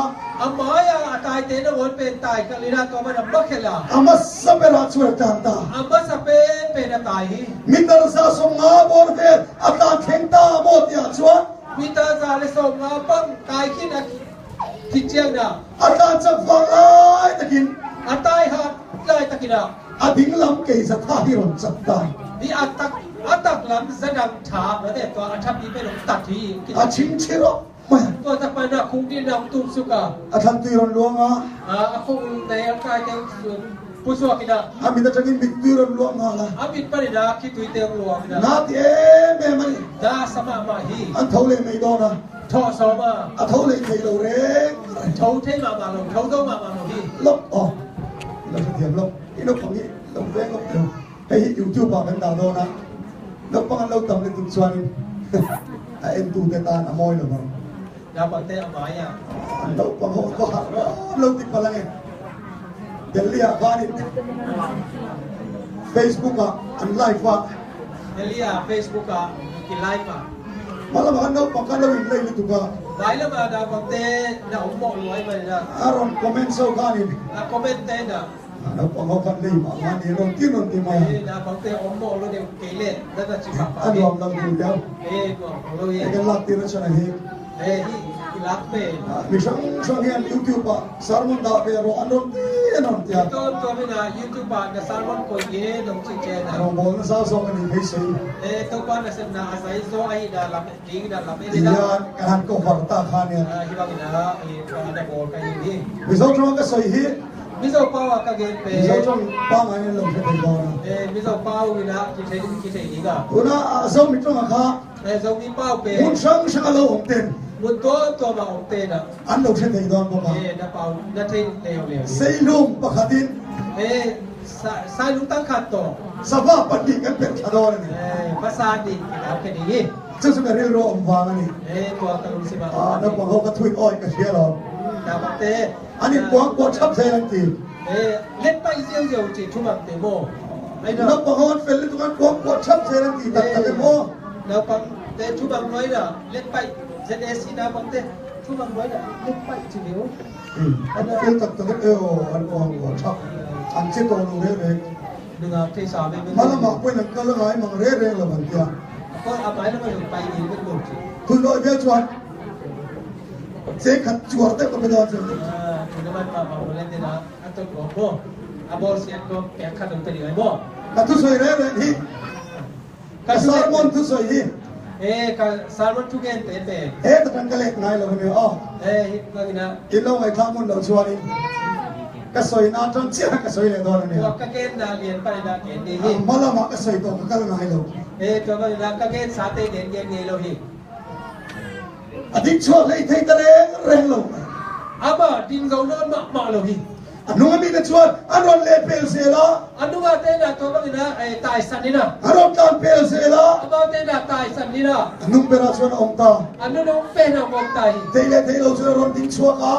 Speaker 2: amaya atai te na won pen tai ka lina to ba na bakela
Speaker 1: อามาสเปราชวร์จันตา
Speaker 2: amma sa pen pen na tai hi
Speaker 1: มิตรซาสงาบอร์เฟลอาตาเข่งตาโมดยาชวน
Speaker 2: mita sa le som nga pang tai ki na ki chiang na
Speaker 1: อาตาจะฟังไอ้ตะกิน
Speaker 2: atai ha lai ta ki na
Speaker 1: อาดิ้งลำเกยสะท้าฮิรอนจับตาย
Speaker 2: di atak lam zadang tha ma de to athap ni pe lok tat hi
Speaker 1: อาชิงเชโรไม่
Speaker 2: to ta pa na khung din nam tum suka
Speaker 1: อาทันตีรอนลวงอ่ะ
Speaker 2: akong dai kai te puso ki na
Speaker 1: อามีแต่จะกินบิดตีรอนลวงอ่ะละ
Speaker 2: amit pa ni na ki tui te luang na
Speaker 1: นาทีเอ็มมัน
Speaker 2: da sama ma hi
Speaker 1: อันเท่าเลยไม่โดนนะ
Speaker 2: tho so ma
Speaker 1: อันเท่าเลยไม่เราเร่ง
Speaker 2: thâu thế mà lồng thâu đâu mà lồng đi
Speaker 1: ลบอ๋อเราจะเทียมลบนี่ลบของนี้ลบแรงลบเดียวไอ้ยูทูบบอกกันดาวโดนะลบปังเราทำเป็นตุกชวนไอ้เอ็นตูเตตานอมอยหรือเปล่า
Speaker 2: là bằng tay máy à
Speaker 1: เราปังเขาก็หักเราติดพลังเองเดี๋ยวเรียกว่านี่เฟซบุ๊กอ่ะอันไลฟ์ว่า
Speaker 2: đây là Facebook à cái like mà
Speaker 1: มาแล้วมันเราปังกันเราอินเลยนี่ถูกป่ะ
Speaker 2: đấy là mà đã bằng tay là ủng hộ người mà là
Speaker 1: อารอนคอมเมนต์เซลกันนี่
Speaker 2: comment tên à
Speaker 1: เราปังเขากันได้มาวันนี้เราที่นนที่มา
Speaker 2: là bằng tay ủng hộ luôn đều kỹ lệ rất là chỉ phạm
Speaker 1: อันรวมเราดูแล้ว
Speaker 2: của lôi
Speaker 1: ไอ้กันลักที่เราชนะเฮ
Speaker 2: cái lát về
Speaker 1: มีช่องเฮียนยูทูบอ่ะสารมันดาวเบโรอันรวมที่นนที่อ่ะ
Speaker 2: tôi bây giờ YouTube bạn là sao luôn coi ghế đồng chí chè
Speaker 1: เรา
Speaker 2: này
Speaker 1: บอกว่าสาวสองกันนี่ไม่ใช่
Speaker 2: tôi quan là xem là sai do ai đã làm gì đã làm
Speaker 1: ที่
Speaker 2: cái
Speaker 1: ยา
Speaker 2: đó
Speaker 1: นการก็ฟังตาขาเนี่ย
Speaker 2: hy vọng là đã bổ cái gì
Speaker 1: มีสาวช่องก็ใส่เฮ
Speaker 2: ví dụ bao à cái ghế
Speaker 1: มีสาว
Speaker 2: về
Speaker 1: ช่องป้างไงเราจะไปก่อน
Speaker 2: ví dụ bao thì là cái thấy gì cả
Speaker 1: ตัวน่ะสาวมีช่องอ่ะ
Speaker 2: giống như bao về
Speaker 1: คุณช่างช่างเราองเต็น
Speaker 2: muốn tôi mà ông tên à
Speaker 1: อันเราเช่นไหนตอนบอกว่า
Speaker 2: đã bao đã thấy đều đều
Speaker 1: เซลุมปะขัดิน
Speaker 2: sai lúc tăng khát tổ
Speaker 1: สภาพปฏิกันเป็นขดอนนี่
Speaker 2: phát xa đi cái đó cái gì
Speaker 1: เจ้าสมัยเรียนรู้อมวางนี่
Speaker 2: ตัวตลุสิมา
Speaker 1: นักบอกเขาก็ทวีตอ้อยกับเชียร์เรา
Speaker 2: ดาวเต้
Speaker 1: อันนี้กวางกวางชับเซลันตี
Speaker 2: เล่นไปเซียวเซียวจีทุ่มเตโม
Speaker 1: อ นับประหารเป็นลิตุกันกวงกวดชับเซรันตีตัดกันโม่
Speaker 2: เราฟังแต่ชุบังน้อยน่ะเล่นไปเซเดซีนาบังเต้ชุบังน้อยน่ะเล่นไปจีเดียว
Speaker 1: อันเป็นตัดกันอันกวงกวดชับอันเชื่อตัวลงเรื่อย
Speaker 2: ดึงเอาที่สามไม่
Speaker 1: ๆมาละหมาดไปนั่งก็ละหายมังเรื่อยๆละมันเดียว
Speaker 2: ก็เอาไม้แล้วมาลงไปอีกเป็นหมด
Speaker 1: คุณร้อยเบี้ยชวนเจ๊ขัดจวดได้ก็ไม่ได้จริง
Speaker 2: คุณน้ำมันมาเล่นนะอันตัวของโม่อาบอลเสียก็แข่งขันเป็นยังไงโม่
Speaker 1: กระทุสวยเรื่อยๆที่กระสารมอนทุสวยที่
Speaker 2: กับสารวัตรทุกเงินเตะเตะ
Speaker 1: แต่กันก็เล็กน้อยละมันเนี่ยอ๋อ
Speaker 2: ก็นี่นะ
Speaker 1: กินเหล้าไอ้ข้ามมันเราชวนนี่กระสวยน่าจังเชี่ยกระสวยเลยตอนนี้
Speaker 2: ตัวก็เกณฑ์นาเรียนไปนะเกณฑ์ดี
Speaker 1: มาละหมาดกระสวยตัวกันก็ง่ายเลย
Speaker 2: ตัวก็นี่นะก็เกณฑ์สาเตเกณฑ์เกณฑ์นี่เราหิ
Speaker 1: อธิชวนเลยที่ตะเรงลง
Speaker 2: อาบ่ดินเขาโดนมาเราหิ
Speaker 1: อันนู้นมีแต่ชวนอันนั้นเล่เปลเสละ
Speaker 2: อันนู้นเต้นนะตัวก็นี่นะตายสันนี่นะ
Speaker 1: อันนั้นการเปลเสละ
Speaker 2: อาบ่เต้นนะตายสันนี่นะ
Speaker 1: อันนู้นเป็นราชวงศ์ตา
Speaker 2: อันนู้นเป็นอะไรมองตาย
Speaker 1: เทเลเราชวนรอนดิ้งชัวกะ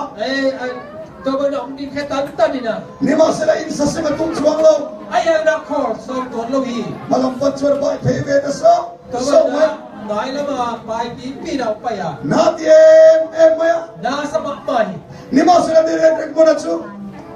Speaker 2: ตัวก็น้องดินแค่ตันนี่นะ
Speaker 1: นี่มาเสละอินสัสเมตุงชวงเรา
Speaker 2: ไอ้ยังนักขอสองตัวเราหิ
Speaker 1: มาลำปัดชวนไปเพเวตสะ
Speaker 2: ตัว
Speaker 1: ส
Speaker 2: ก็
Speaker 1: มัย
Speaker 2: น้อยแล้วมาไปปีเราไปอ่ะ
Speaker 1: นาเตียเอ็มย
Speaker 2: น่าสมัครไป
Speaker 1: นี่มาเสละเดเรกมันชู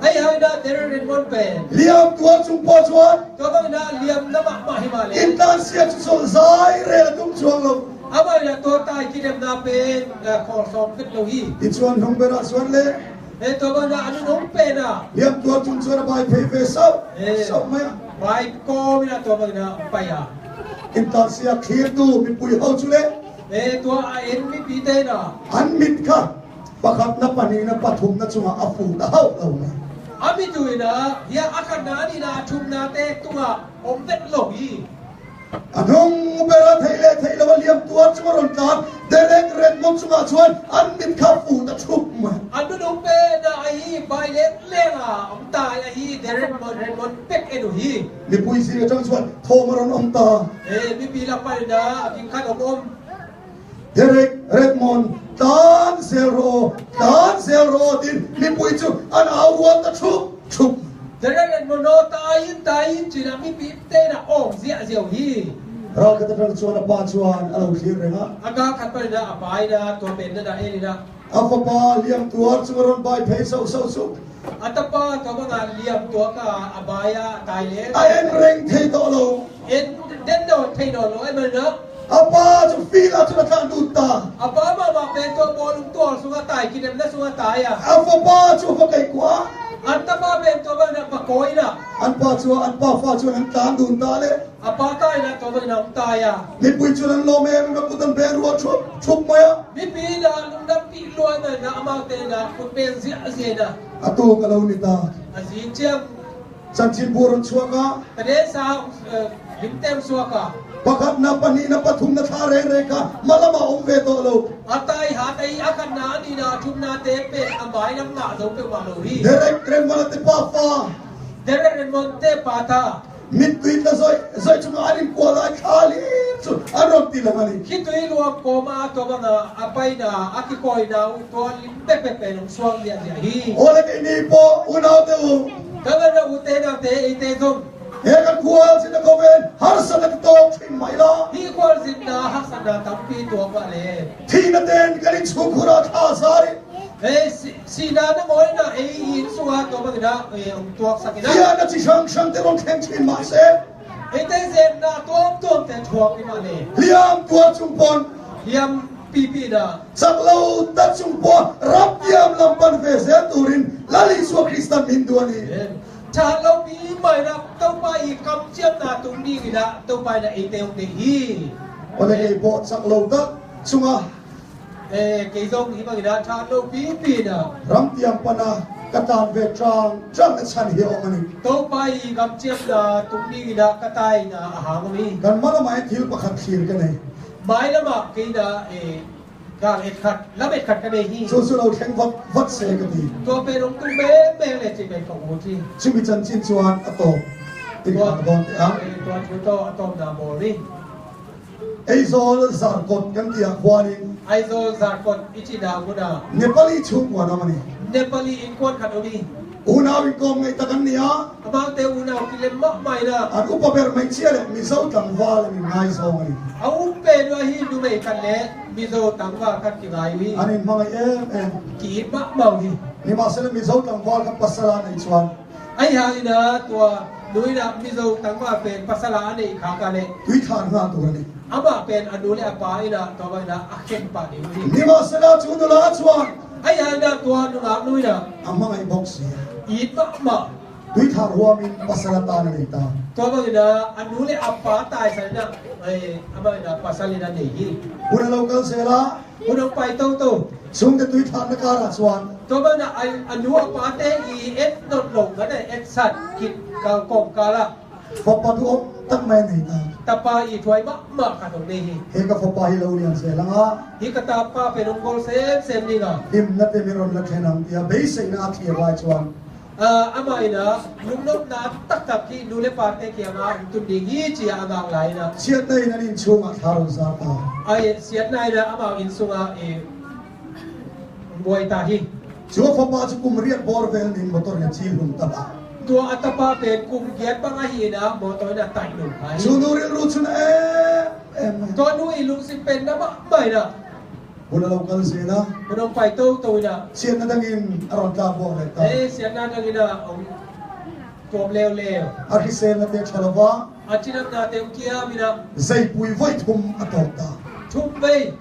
Speaker 2: ไอ้ยังนะเดรนมอนเป็น
Speaker 1: เลี้ยงตัวจุงปอชวน
Speaker 2: ตัวก็น่าเลี้ยงน้ำมาให้มาเลย
Speaker 1: อินตันเสียจุสายเรลตุงชวงเรา
Speaker 2: อาบ่เนี่ยตัวตายที่เดิมนาเป็นขอสองขึ้นเราหิ
Speaker 1: อิชวนหงเบราชวนเลย
Speaker 2: ตัวก็น่าอันนู้นเป็นอ่ะ
Speaker 1: เลี้ยงตัวจุงชวนไปเพเวสะสมัย
Speaker 2: ไปก็ไม่น่าตัวก็น่าไปอ่ะ
Speaker 1: อินตันเสียเขียนดูมีปุยเฮาชุเล
Speaker 2: ตัวเอ็นไม่ปีเต้น่ะ
Speaker 1: อันมิดค่ะประคับนับปานีนับปฐุมนับจุงอาฟูดาวเราไง
Speaker 2: อามิจุยนะเฮียอาการนานี่นะชุมนาเตะตัวอมเด็ดหลงอี
Speaker 1: อันนงเบราไทยเลวเลี้ยงตัวจุงรอนการเดเรกเรนมงจุงชวนอันมิดค่ะฟูนับชุบมา
Speaker 2: อันนู้นเป็นนะไอ้ใบเล็กเล่อ่ะอมตายไอ้เดรนมอนเป็กเอ็นหี
Speaker 1: มีปุยสีจังชวนโทมารอนอมตา
Speaker 2: มีปีละไปนะกินข้าวอม
Speaker 1: เดเรกเรดมอนดานเซโรดินมีปุยจุอันอาวันตะชุบ
Speaker 2: เดรนมอนตายจีน่ะมีปีเต้น่ะอมเสียหี
Speaker 1: เราก็จะเป็นชวนปาชวนอะไรเขียนเลยนะ
Speaker 2: อากาศขัดไปนะไปนะตัวเป็นนะเอ็นี่นะ
Speaker 1: อาฟปาเลี้ยงตัวจุงรอนใบเพย์สุ
Speaker 2: อัตปาตัวก็งานเลี้ยงตัวก็อบายะตายเลย
Speaker 1: ไอเอ็นเร่งเทโตโล
Speaker 2: เอ็นเด่นโดดเทโดโลไอ้มันเนาะ
Speaker 1: อาปาจะฟีลาจุลการดูตา
Speaker 2: อาบ้ามาเป็นตัวบอลตัวสุงตายกินมันสุงตายอ่ะ
Speaker 1: อาฟปาจูฟกไกกว่า
Speaker 2: อัตปาเป็นตัวมันมาโกยนะ
Speaker 1: อันปาจูอันปาฟาจูนันตานดูตาเลย
Speaker 2: อาบ้าตายนะตัวมันน้ำตายอ่ะ
Speaker 1: มีปุยจูนันโลเมมีมากุตันเบรัวชุบมาอ่ะ
Speaker 2: มีปีนะลุงนับปีล้วนนะอามาเตนะคุณเป็นเสียนะ
Speaker 1: อาตูกะลานิตา
Speaker 2: อาจีเจียม
Speaker 1: จันจินบูรชัวกะ
Speaker 2: ประเดี๋ยวสาวลิมเต็มสัวกะ
Speaker 1: ประคับนับปนีนับปฐุมนับทาเรกะมาละมาอมเวโตโล
Speaker 2: อาตายหาตายอากันนาดีนะชุมนาเตเป็นอันใบน้ำหนาเราเป็นมาโลฮี
Speaker 1: เดเรกเรนมาลติปาฟา
Speaker 2: เดรนมอนเตปาตา
Speaker 1: มิดตุยตะซอยจุงอาริมกัวลาคาลีสุอารมณ์ตีละมัน
Speaker 2: คิดตัวรวมโกมาตัวมันอาไปนะอากิโกยนะตัวลิมเปเปเปนสวงเดียฮี
Speaker 1: โอเลกนี่ปออุนาวเตอู
Speaker 2: ถ้าเราอุเตนะเตอิเตซุม
Speaker 1: เอกกัวสินะโกเวนฮาร์สนักโตชิมไม่ละ
Speaker 2: ฮีควอลสินะฮักษณะตัมปีตัวมาเลย
Speaker 1: ทีนัดเดนกันชุกุระท่าสารี
Speaker 2: สีนานะมอยนะอินสุวาตัวมันนะตัวสักนะ
Speaker 1: เทียนจิช่างเตลงแข่งชิมมาเซ
Speaker 2: เตเซนนะตัวแต่ชวงนี่มาเลย
Speaker 1: เลี้ยงตัวจุงปอน
Speaker 2: เฮียมปีนะ
Speaker 1: สักเลวตัดจุงปอนรับเยี่ยมลำปันเฟเซตูรินลาลิสวคริสตันมินดวนี
Speaker 2: ชาเรามีใหม่นะต้องไปกำเจียมนาตรงนี้นะต้องไปนะไอเตงเดฮี
Speaker 1: โอเลกบอสักเลวตัดจุงอ่ะ
Speaker 2: เกยซงที่บางนะชาเราปีนะ
Speaker 1: รำเตียมปนากระตานเวทรางจังฉันเหี่ยวมันนี่
Speaker 2: ต้องไปกำเจียมนาตรงนี้นะกระต่ายนะอาหารมี
Speaker 1: กันมาละไม่ทิลประคับเขียนกันเลย
Speaker 2: ไม้ละมากีนะการเอ็ดขัดแล้วเอ็ดขัดกันเองฮี
Speaker 1: สู้เราแข่งวัดเสกันดี
Speaker 2: ตัวเป็นองค์ตุ้งเบ้เลยจีเป็นของมูจี
Speaker 1: ชิมิจันจินจวนอโตติดขาดบอลอ่ะ
Speaker 2: ตัวชุดโตอะตอมนาโมรี
Speaker 1: ไอโซลสารกดกันเตียงควานิน
Speaker 2: ไอโซซาร์กอนอิจิดาบุดา
Speaker 1: เนปาลีชุกว่านะมันนี่
Speaker 2: เนปาลีอินควนขัดโอมี
Speaker 1: Unawi ko ngay takan niya.
Speaker 2: Amang te unaw kilem makmay na.
Speaker 1: At upaber may siya le misaw tangwal ni ngay sa ngani.
Speaker 2: Ang pe no hi dumay kanle mizo tangwa kat kingayi.
Speaker 1: Anin mga
Speaker 2: Ki makmaw hi.
Speaker 1: ni masala misaw tangwal ka pasala na itswan.
Speaker 2: Ay halina tua nuwi na mizo tangwa pen pasalaan ni kakale.
Speaker 1: Tuitan nga to ni.
Speaker 2: Ama pen anuli apa ina tawa na akin pa ni.
Speaker 1: Ni masala chunula itswan.
Speaker 2: Ay halina tua nunga nuwi na.
Speaker 1: Ang mga iboksi.
Speaker 2: It makma.
Speaker 1: Tuitan huwa min pasalata na nita.
Speaker 2: Tawa ina anuli apa tay sa na ay ama ina pasalina ni hi.
Speaker 1: Una local sela.
Speaker 2: Unang pa ito to.
Speaker 1: Sung de tuitan na kara itswan.
Speaker 2: Tawa na ay anu apa te i et not long na et sat kit kang kong kala.
Speaker 1: Fapatuok tak may nita.
Speaker 2: Tapa i tuay makma katong nehi.
Speaker 1: Heka fapahilaw niyan sela nga.
Speaker 2: Hi katapa penunggol sem ni nga.
Speaker 1: Him na temiron na kenang tiya. Basic na atliya ba itswan.
Speaker 2: Ama ina lungnop na taktak ki nule parte ki ama tundingi chi ama lai na.
Speaker 1: Siya na inanin chung at harong sa ta.
Speaker 2: Ay siat na ina ama insunga buhay tahi.
Speaker 1: Chua fapatu kumriat borvel nin motor na chilhum taba.
Speaker 2: Tua atapa pen kung giat pa nga hina moto na tayo.
Speaker 1: Sunuril rutsun
Speaker 2: Tua nu ilung si pen na makmay na.
Speaker 1: Wala local sila.
Speaker 2: Unang pa ito na.
Speaker 1: Siya na dangin aron tabo reta.
Speaker 2: Siat na nga ina tuwam leo.
Speaker 1: Arhisel na tiyak salava.
Speaker 2: At sinag natin kiya mina
Speaker 1: Zay puy voit hum atokta.
Speaker 2: tumbay.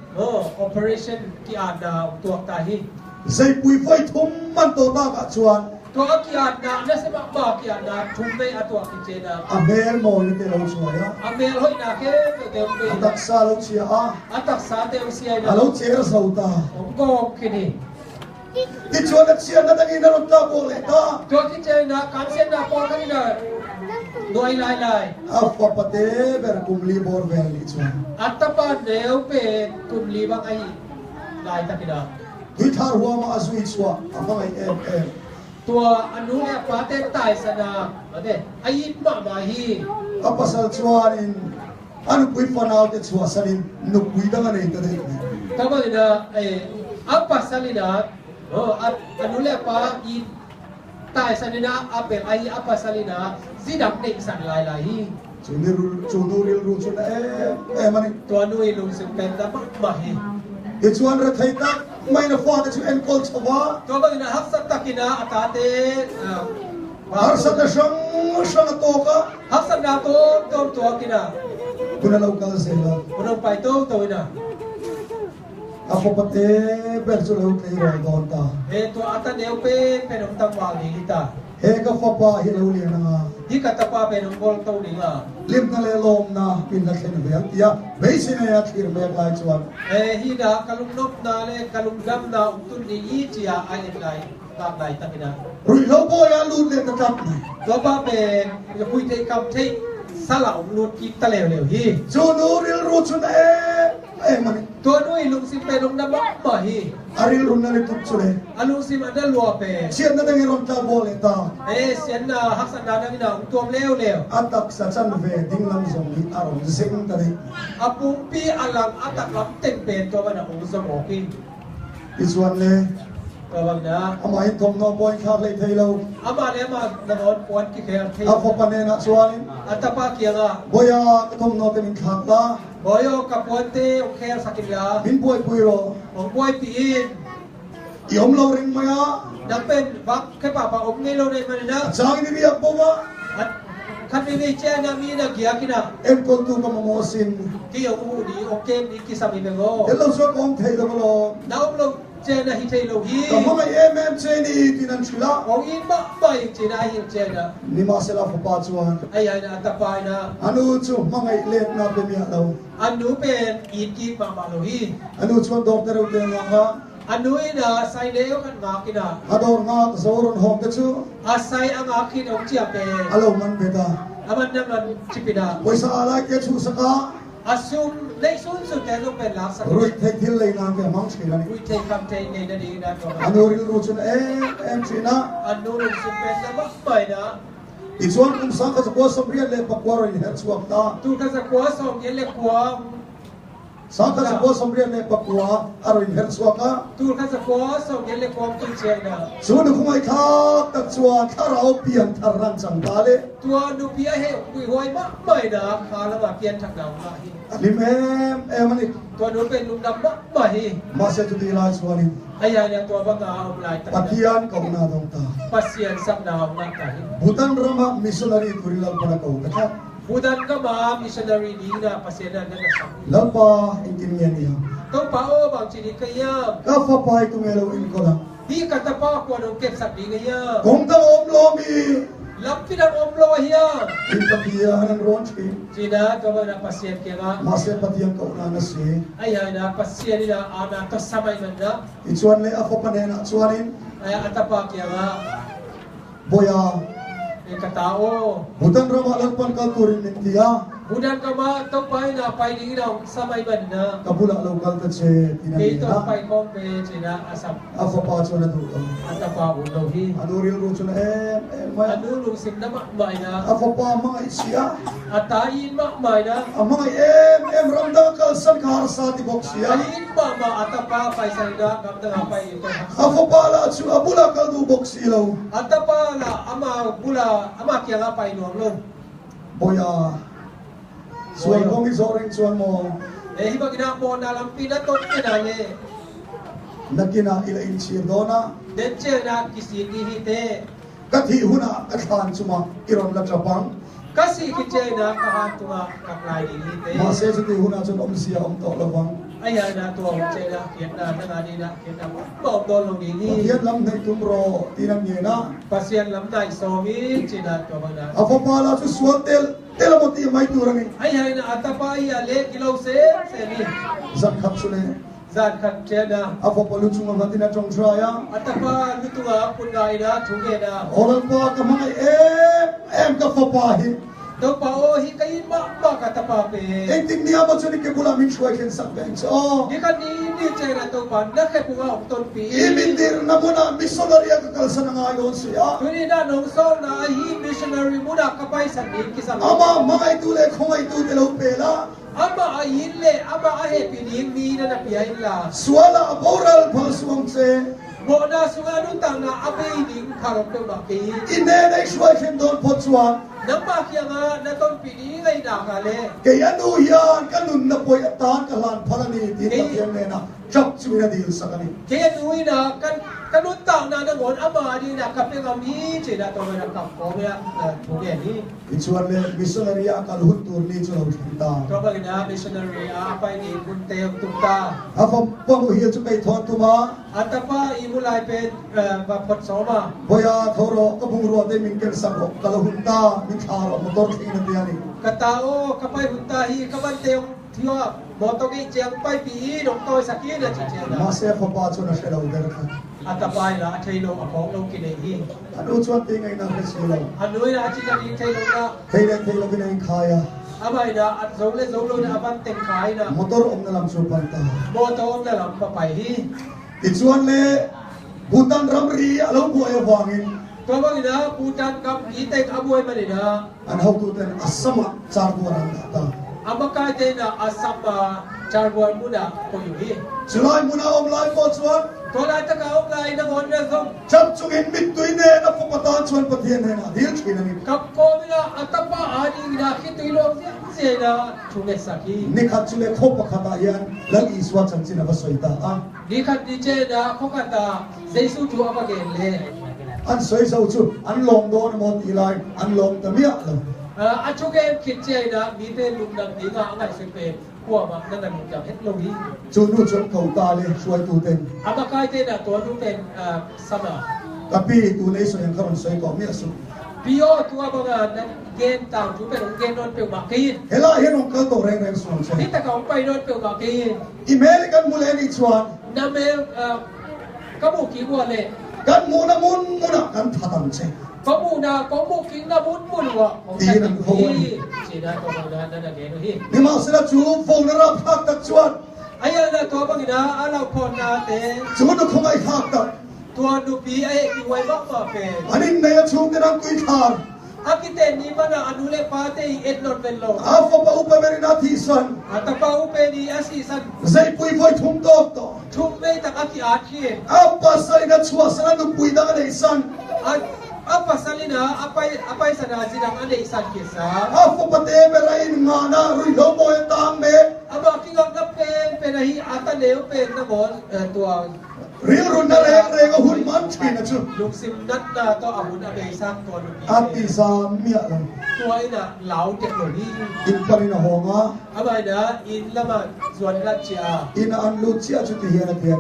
Speaker 2: Operation ki ada tuwak tahi.
Speaker 1: Zay puy voit hum mantota ka chuan.
Speaker 2: Tua kiat na nasa makba kiat na tumbay atwa kichena.
Speaker 1: Amel mo yung tilaw chuaya.
Speaker 2: Amel hoy na ke tumbay.
Speaker 1: Atak salo siya
Speaker 2: Atak sa te usiya na.
Speaker 1: Alo chair sauta.
Speaker 2: Ongkong kini.
Speaker 1: Ichuan at siya na dangin aron tabo reta.
Speaker 2: Tua kichena kansen na po kanina. Doy lai.
Speaker 1: Afa pate ber kumli borvel ichuan.
Speaker 2: At tapan neo pe kumlibang ay lai takina.
Speaker 1: Tuitar huwa ma azui chua. Amang ay
Speaker 2: Tua anu le pate tai sana. Ade ayit ma mahi.
Speaker 1: Apasal chuanin ano pui fanaw te chua sanin no pui danga nei ta dei.
Speaker 2: Tama ina apa salina at anu le pa I tai sanina apel ay apa salina zidap nei san lai.
Speaker 1: Chunuril ruchun mani.
Speaker 2: Tua anu ilung simpen na mahi.
Speaker 1: Ichuan ra thaita mai na fa te chu en kol chawa.
Speaker 2: Tua bang ina hafsat takina atate
Speaker 1: Har sa da shang to ka.
Speaker 2: hafsat na to tua kina.
Speaker 1: Kuna local sela.
Speaker 2: Unang pa ito ina.
Speaker 1: Apo pate ber chu lo te ro don ta.
Speaker 2: Tua ata neo pe penong tangwali kita.
Speaker 1: He ka fa pa hi lo li na nga.
Speaker 2: Di katapa penong gol to ni nga.
Speaker 1: Lim na le lom na pin la ken be ya. Beisi na ya thir be lai chuan.
Speaker 2: Hina kalungnop na le kalunggam na utun ni ichia ay lai. Taklay takina.
Speaker 1: Rui lo bo ya lu le ta tap ni.
Speaker 2: Tua pa pen kuy te kam te salaw lut ki talew hi.
Speaker 1: Chunuril ruchun mani.
Speaker 2: Tua nu ilung si penong na mahi.
Speaker 1: Aril run na le tut chule.
Speaker 2: Alung si ada luar pe.
Speaker 1: Siya na dangin ron ta bo le ta.
Speaker 2: Sian na haksan na nang ina tuam leo.
Speaker 1: Atak sa chan ve ding lang zong ni aron sing ta dei.
Speaker 2: Apung pi alang atak lam tempen tua mana usam okin.
Speaker 1: Iswan le
Speaker 2: Tua bang na.
Speaker 1: amai tom no boy kha le thei lo.
Speaker 2: Ama le ma nanon puan ki kher thi.
Speaker 1: Apo panena chuanin
Speaker 2: Atapa kianga.
Speaker 1: boya tom no te min khak la.
Speaker 2: Boyo kapuan te o kher sakila.
Speaker 1: Min boy pui ro.
Speaker 2: Ong boy piin.
Speaker 1: Yom lo ring maya.
Speaker 2: Dapen bak ke papa om ngelo ne manina.
Speaker 1: Chang ni biak bo ma.
Speaker 2: At kan ni che na mi na giya kina.
Speaker 1: Em kon tu ka momosin.
Speaker 2: Ki o u di o kem ni ki sami bengo.
Speaker 1: Hello so kong thei lo lo.
Speaker 2: Na om lo che na hi thei lo hi.
Speaker 1: Ka mo mai che ni tinan chila.
Speaker 2: Ong in ba bai che na hi che na.
Speaker 1: Ni ma se la fo pa chuan.
Speaker 2: Ay ay na atapa na.
Speaker 1: Anu chu mangai let na pe mi lo.
Speaker 2: Anu pen in ki pa ma lo hi.
Speaker 1: Anu chuan doctor u te nga.
Speaker 2: Anu ina sai leo kan nga kina.
Speaker 1: Ador nga zoron hom te chu.
Speaker 2: Asai ang akin ong chia pe.
Speaker 1: Alo man beta.
Speaker 2: Aman naman chipina.
Speaker 1: Poisa ala ke chu saka.
Speaker 2: Asum leisun su te lo pen laksa.
Speaker 1: Rui thei thil le na ke mang chila ni.
Speaker 2: Ui te kam te ne na di na to.
Speaker 1: Anu ril ru chun china.
Speaker 2: Anu lu su pen na mak pai na.
Speaker 1: Ichuan kum sang ka ko som rian le pakwaro ni her chuak ta.
Speaker 2: Tu ka sa kwa som ye le kwa
Speaker 1: สังฆสมบูรณ์สมเรียนในปักกัวอารมณ์เฮรสวกะ
Speaker 2: ตูข้าสปอร์ส่งเงินเล็กความตุ้งเชียงนะ
Speaker 1: ส่วนของไอ้ข้าตัดส่วนข้าเราเปลี่ยนทารันสังกาเล
Speaker 2: ตัวนูเปียเฮกุยหวยมากไม่นะคาแล้วมาเปลี่ยนทางดาวมาฮี
Speaker 1: อันนี้เอ็มอันนี้
Speaker 2: ตัวนูเป็นลุงดำมากไม่ฮี
Speaker 1: มาเสียจุดที่ลายส่วนนี้
Speaker 2: ไอ้ยาเนี่ยตัวบังอาเอาลาย
Speaker 1: ปฏิญาณกับนาดงตา
Speaker 2: ปัสเซียนสับดาวมากฮี
Speaker 1: บุตันรำมิสซนารีตุริลปนักเอาแต่
Speaker 2: บูดันก็มามิชชันนารีดีนะปัสเซียนนั่นนะสับ
Speaker 1: แล้วป้าอินกินเงียนี่
Speaker 2: ต้องป้าโอบางทีนี่ก็ยาก
Speaker 1: ก็ฟ้าไปตรงเอลอินก็ละ
Speaker 2: ที่กัตป้ากวนองเก็บสับดีก็ยาก
Speaker 1: คงต้องอมลมี
Speaker 2: ลับที่นั่นอมโลเฮีย
Speaker 1: อินปฏิญาณร้อนชี
Speaker 2: จีน่าตัวมันปัสเซียนเกี่ยง
Speaker 1: มาเสียปฏิญาณกับนานาสี
Speaker 2: ไอ้ยานะปัสเซียนนี่นะอาณาตัวสมัยมันนะ
Speaker 1: อีส่วนเลยอาฟปนัยนะส่วนนี้
Speaker 2: ไอ้อัตป้าเกี่ยง
Speaker 1: บอยา
Speaker 2: ไอ้กตาโอ
Speaker 1: บุตันรำลักปันกัตุรินินทิยา
Speaker 2: บูดันก็มาต้องไปนะไปดีเราสมัยมันนะ
Speaker 1: kabula local ta che
Speaker 2: ที่
Speaker 1: tinani
Speaker 2: ต้องไป
Speaker 1: na
Speaker 2: ของเปจีน่าอาสับ
Speaker 1: afa pa chona du
Speaker 2: อัตป้าอุโลฮี
Speaker 1: aduril ro chona em
Speaker 2: อั
Speaker 1: ma
Speaker 2: นนู้ลุงสิมน้ำมันใหม่นะ
Speaker 1: afa pa mga isya
Speaker 2: อัตตาอินมากใหม่นะ
Speaker 1: mga em ramda kal san khar sa ti box ya
Speaker 2: อันนี้มาอัตป้าไปใส่ดากับตาไปอยู่ตรง
Speaker 1: afa pa la chu abula kal du box ilaw
Speaker 2: อัตป้าละอามาบุลาอามาเกี่ยงไปหน่วงลง
Speaker 1: boya suan kong isoring suan mo
Speaker 2: เอ้ยบางทีนะโมนาลัมปีนั้นต้นไม่ได้เลย
Speaker 1: nakina ila in sir dona
Speaker 2: เด็ดเจนากิสิกีฮิเต
Speaker 1: kathi huna athan chuma iron la chapang
Speaker 2: ก็สิกิเจนะกหาตัวกับลายดีฮิเต
Speaker 1: ma se chu ti huna chon om sia om to lawang
Speaker 2: ไอ้ยานะตัวเจนะเขียนนะทั้งอันนี้นะเขียนนะบอกโดนลงดีนี่
Speaker 1: pathian lam nei tum ro tinam ye na
Speaker 2: ปัสเซียนลำได้โซมิจีนะตัวบางนะ
Speaker 1: afa pa la chu suan tel moti mai turani
Speaker 2: ไอ้ยานะอัตป้าอย่าเล็กกิโลเซนี่
Speaker 1: zan khat chune
Speaker 2: จานขัดเจนะ
Speaker 1: afa palu chunga vatina chong traya
Speaker 2: อัตป้าลุตัวคุณไงนะทุกเกนะ
Speaker 1: orang pa ka mga em ka fa pa hi
Speaker 2: ตัวป้าโอฮิกายินมากัตป้าเป
Speaker 1: eng ting niya ba chuni ke bula min shwai ken sak ben so
Speaker 2: นี่คันนี้นี่เจนะตัวปันนักแค่ปุ่งเอาต้นปี
Speaker 1: imindir na muna missionary ka kalsa na ngayon siya
Speaker 2: ตัวนี้น่าหนงโซนะฮีมิชชันนารีมุดากระไปสันนิกิสัน
Speaker 1: ama mga itule kung ay tu telaw pela
Speaker 2: อามาอายินเล่อามาอาเฮปีนี้มีนั่นนะพี่อินล่ะ
Speaker 1: swala aboral pangsuang se
Speaker 2: โบนาสุงานุตังนะอาเบยดิ้งพารมเปมากี
Speaker 1: ine na shwai ken don potsuan
Speaker 2: น้ำมาเคียงอ่ะนั่นต้นปีนี้ไงด่ากาเล่
Speaker 1: kay anu yan kanun na poy atan kalan palani tin pathian ne na chap chuna dil sa kani
Speaker 2: เทียนอุ้ยนะกันนุตังนะนังวนอามาดีนะกับเป็นอามีเจนะตัวมันกับโอเมียทุกอย่างนี้
Speaker 1: ichuan le missionary akal hutur ni chulaw kita
Speaker 2: ตัวมันนะมิชชันนารีอาไปนี่คุณเตมตุกตา
Speaker 1: afa pamu hiya chu kai thon tuma
Speaker 2: อัตป้าอิมุไลเป็นแบบพดสมา
Speaker 1: boya thoro kabung ro de min ken sakro kalahunta min tharo motor thina diani
Speaker 2: กตาโอกไปหุ่นตาฮีกบันเตียงที่ว่าหมอตกี้เจียงไปปีดงต้อยสักกี้นะจีเจียงนะ
Speaker 1: ma se fa pa chuna shelo der kha
Speaker 2: อัตป้าละเทโลของลงกินเอง
Speaker 1: anu chuan te ngai na ke selo
Speaker 2: อันนู้นนะจีนันเทโลนะ
Speaker 1: thei le bin khaya
Speaker 2: อาไม่นะอันโซเลโซโลนะบันเต็มขายนะ
Speaker 1: motor om na lam chu panta
Speaker 2: โมโตนั่นหลังไปฮี
Speaker 1: ichuan le butan ramri alo bu ay wangin
Speaker 2: ตัวบางนะปูจันกับอีเต็งอวยมาเลยนะ
Speaker 1: an how to ten asama char bu ran ta
Speaker 2: อามากายเตนะอาสัมมาจารวันมุนะก็อยู่ฮี
Speaker 1: chulai muna om lai po chuan
Speaker 2: ตัวนั้นตะกาออกไลน์นักวันเรื่อง
Speaker 1: chap chungin mit tuine na pupatan chuan pathian ne na dil thina ni
Speaker 2: กับโกมินะอัตป้าอาดีนะคิดตัวโลกเสียนะชุเกสักฮี
Speaker 1: ni khat chule khop khata yan lang iswa chanchina ba soita a
Speaker 2: นี่คันดีเจนะเขากันตาเจสุจูอามาเกนเลย
Speaker 1: an soi sau chu an lom do na mon ti lai an lom ta mia lo
Speaker 2: อันชุเกนคิดเจนะมีเตลุงดังดีงาอะไรสิเปพวกมันนั่นแหละมึงจะเฮ็ดโลฮี
Speaker 1: chu nu chon khau ta le suai tu ten
Speaker 2: อามากายเตนะตัวนู้เป็นสมา
Speaker 1: tapi tu nei so yang karon soi ko mia su
Speaker 2: พิโอตัวบางอันเกนต่างจูเป็นเกนนอนเปียวมากีน
Speaker 1: hela hen ong kal to reng reng suang
Speaker 2: นี่
Speaker 1: che
Speaker 2: แต่เขาไปนอนเปียวมากีน
Speaker 1: email kan mule ni chuan
Speaker 2: นั่นเองกมูกีบัวเลย
Speaker 1: kan muna muna kan thatam che
Speaker 2: กมูนาก็มูกิงนาบุญมุนวะของใครเป็นผู้จีน่าตัวบางอันนั่นเองฮี
Speaker 1: ni ma sila chu fo na ra phak tak chuan
Speaker 2: ไอ้ยันตัวบางนะอาเราพอนาเต
Speaker 1: chu nu khomai khak tak
Speaker 2: ตัวดูปีไอ้ที่ไว้บ้างมาเป็น
Speaker 1: anin nei chu te rang kui thar
Speaker 2: Akiten ni mana anule pate etnot venlo.
Speaker 1: Afa pa upa merina tisan.
Speaker 2: Atapa upe ni asisan.
Speaker 1: Zai pui voi thum dok to.
Speaker 2: Thum me tak aki athien.
Speaker 1: Apa salina chua sana nu pui dang nei san.
Speaker 2: Apa salina apai sana zidang ane isan kesa.
Speaker 1: Afa pa te berain ngana rui lo mo tang me.
Speaker 2: Aba kingak na pen ahi ata leo pen na bon tua.
Speaker 1: Real run na reng hun man china chu.
Speaker 2: Lung sim nat na to abun abe isan to nu.
Speaker 1: Ati sa mia lang.
Speaker 2: Tua ina lau teknologi.
Speaker 1: In parina honga.
Speaker 2: Aba ina in lama zuan rat chia.
Speaker 1: In an lu chia chu ti hian athian.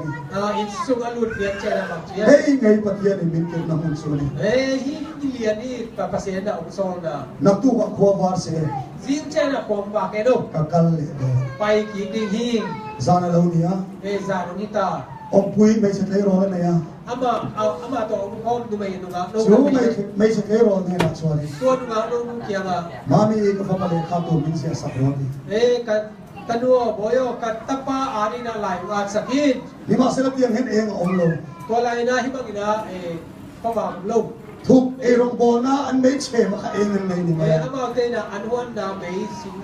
Speaker 2: In sung alut lian chia na mak chia.
Speaker 1: Hey ngai pathian in min ke na hun chu ni.
Speaker 2: Hi lian ni papasen na usol na.
Speaker 1: Nak tu wa khwa war se.
Speaker 2: Zin chia na pom ba ke do.
Speaker 1: Kakal le do.
Speaker 2: Pai ki ding hing.
Speaker 1: Zana lo ni ha.
Speaker 2: Zanu nita.
Speaker 1: Om pui mai se thei ro na ya.
Speaker 2: Ama to om du mai nu ga no.
Speaker 1: Chu mai se thei ro na na chwari.
Speaker 2: To nu ga no kia ga.
Speaker 1: Mami ka fa pale kha to min se sa ro ni.
Speaker 2: Ka tanuo boyo ka tapa ani na lai wa sakit.
Speaker 1: Ni ma se la tiang hen eng om lo.
Speaker 2: To lai na hi bang ina pa ba lo.
Speaker 1: Thuk e rong bo na an mai che ma kha eng nei ni ma.
Speaker 2: Ama te na anhuan na mai sin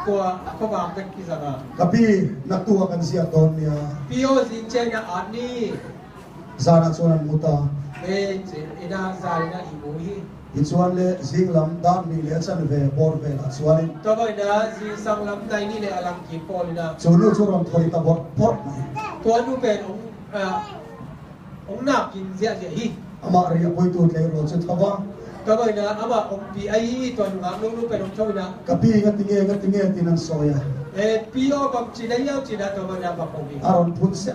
Speaker 2: kwa pa ba kan ki zaga.
Speaker 1: Kapi nak tu kan sia ton ya.
Speaker 2: Pio zin che na ani.
Speaker 1: Zana chuan muta.
Speaker 2: Ina zarina imu hi.
Speaker 1: Ichuan le zinglam dam ni le chan ve bor ve la chuan.
Speaker 2: To ba ina zi sang lam dai ni le alam ki pol na.
Speaker 1: Chunu churon thori ta bor pot mai.
Speaker 2: To nu pen ong na kin zia zia hi.
Speaker 1: Ama ri apoi tu le ro chu thawa.
Speaker 2: To ba ina ama ong pi ai to nu ga nu pen ong chau na.
Speaker 1: Kapi ga tinge tinan soya.
Speaker 2: Pio bang china yau china to ba na ba ko bi.
Speaker 1: Aron pun se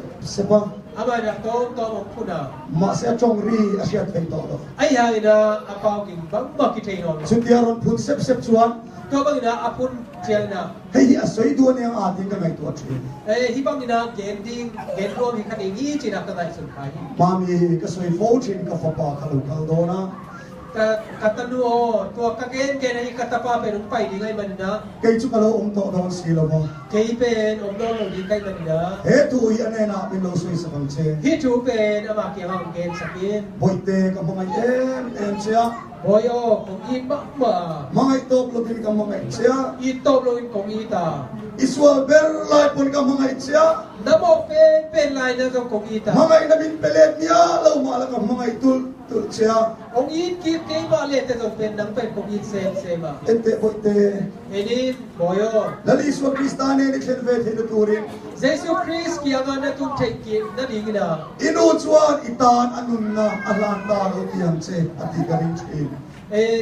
Speaker 1: pa
Speaker 2: Ama na to ong puna.
Speaker 1: ma se chong ri asia thei to do.
Speaker 2: Ai ha ina apau kin bang ba ki thei no.
Speaker 1: Chu ti aron pun sep chuan.
Speaker 2: To ba ina apun chial na.
Speaker 1: Hei a soi du ne a tin ka ngai to thri.
Speaker 2: Hi bang ina gen ro hi ka ding hi china ka dai sun khai.
Speaker 1: Mami ka soi fo chin ka fa pa khalu kal do na.
Speaker 2: Katanuo to kagen gen hi katapa pe rung pai dingai manina.
Speaker 1: Kei chu kalo to don si lo ba.
Speaker 2: Kei pen om do lo di kai manina.
Speaker 1: He tu i ane na pin lo soi sa bang che.
Speaker 2: Hi tu pen ama ki hang gen sakin.
Speaker 1: Boite ka mangai em chia.
Speaker 2: Boyo kong i ma.
Speaker 1: Mangai top lo pin ka mangai chia.
Speaker 2: I top lo in kong i ta.
Speaker 1: Iswa ber lai pun ka mangai chia.
Speaker 2: Namo pen lai na kong i ta.
Speaker 1: Mangai na min pelet niya lo ma la ka mangai tul chia.
Speaker 2: Kong i ki kei ma le te pen nang pen kong i se ma.
Speaker 1: Ente boite.
Speaker 2: Enin boyo.
Speaker 1: Lali iswa kristane ni khen ve the turin.
Speaker 2: Jesus Christ ki anga na tum take ki na dingina.
Speaker 1: Inu chuan itan anun na alan ta lo tiang che ati garing che.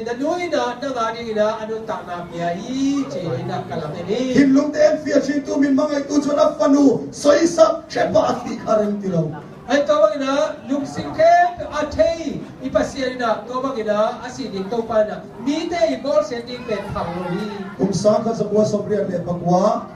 Speaker 2: Na nui na nga dingina anu ta na pia hi che na kalam ni.
Speaker 1: Hin lung ten fia chi tu min mangai tu chuan afanu soi sa chepa ati khareng ti lo.
Speaker 2: Ay to bang ina lung singke athei ipasian na to bang ina asi ding to pa na mi te I bol setting pen phang lo ni.
Speaker 1: Kung sa ka sa kwa sobriya le pagwa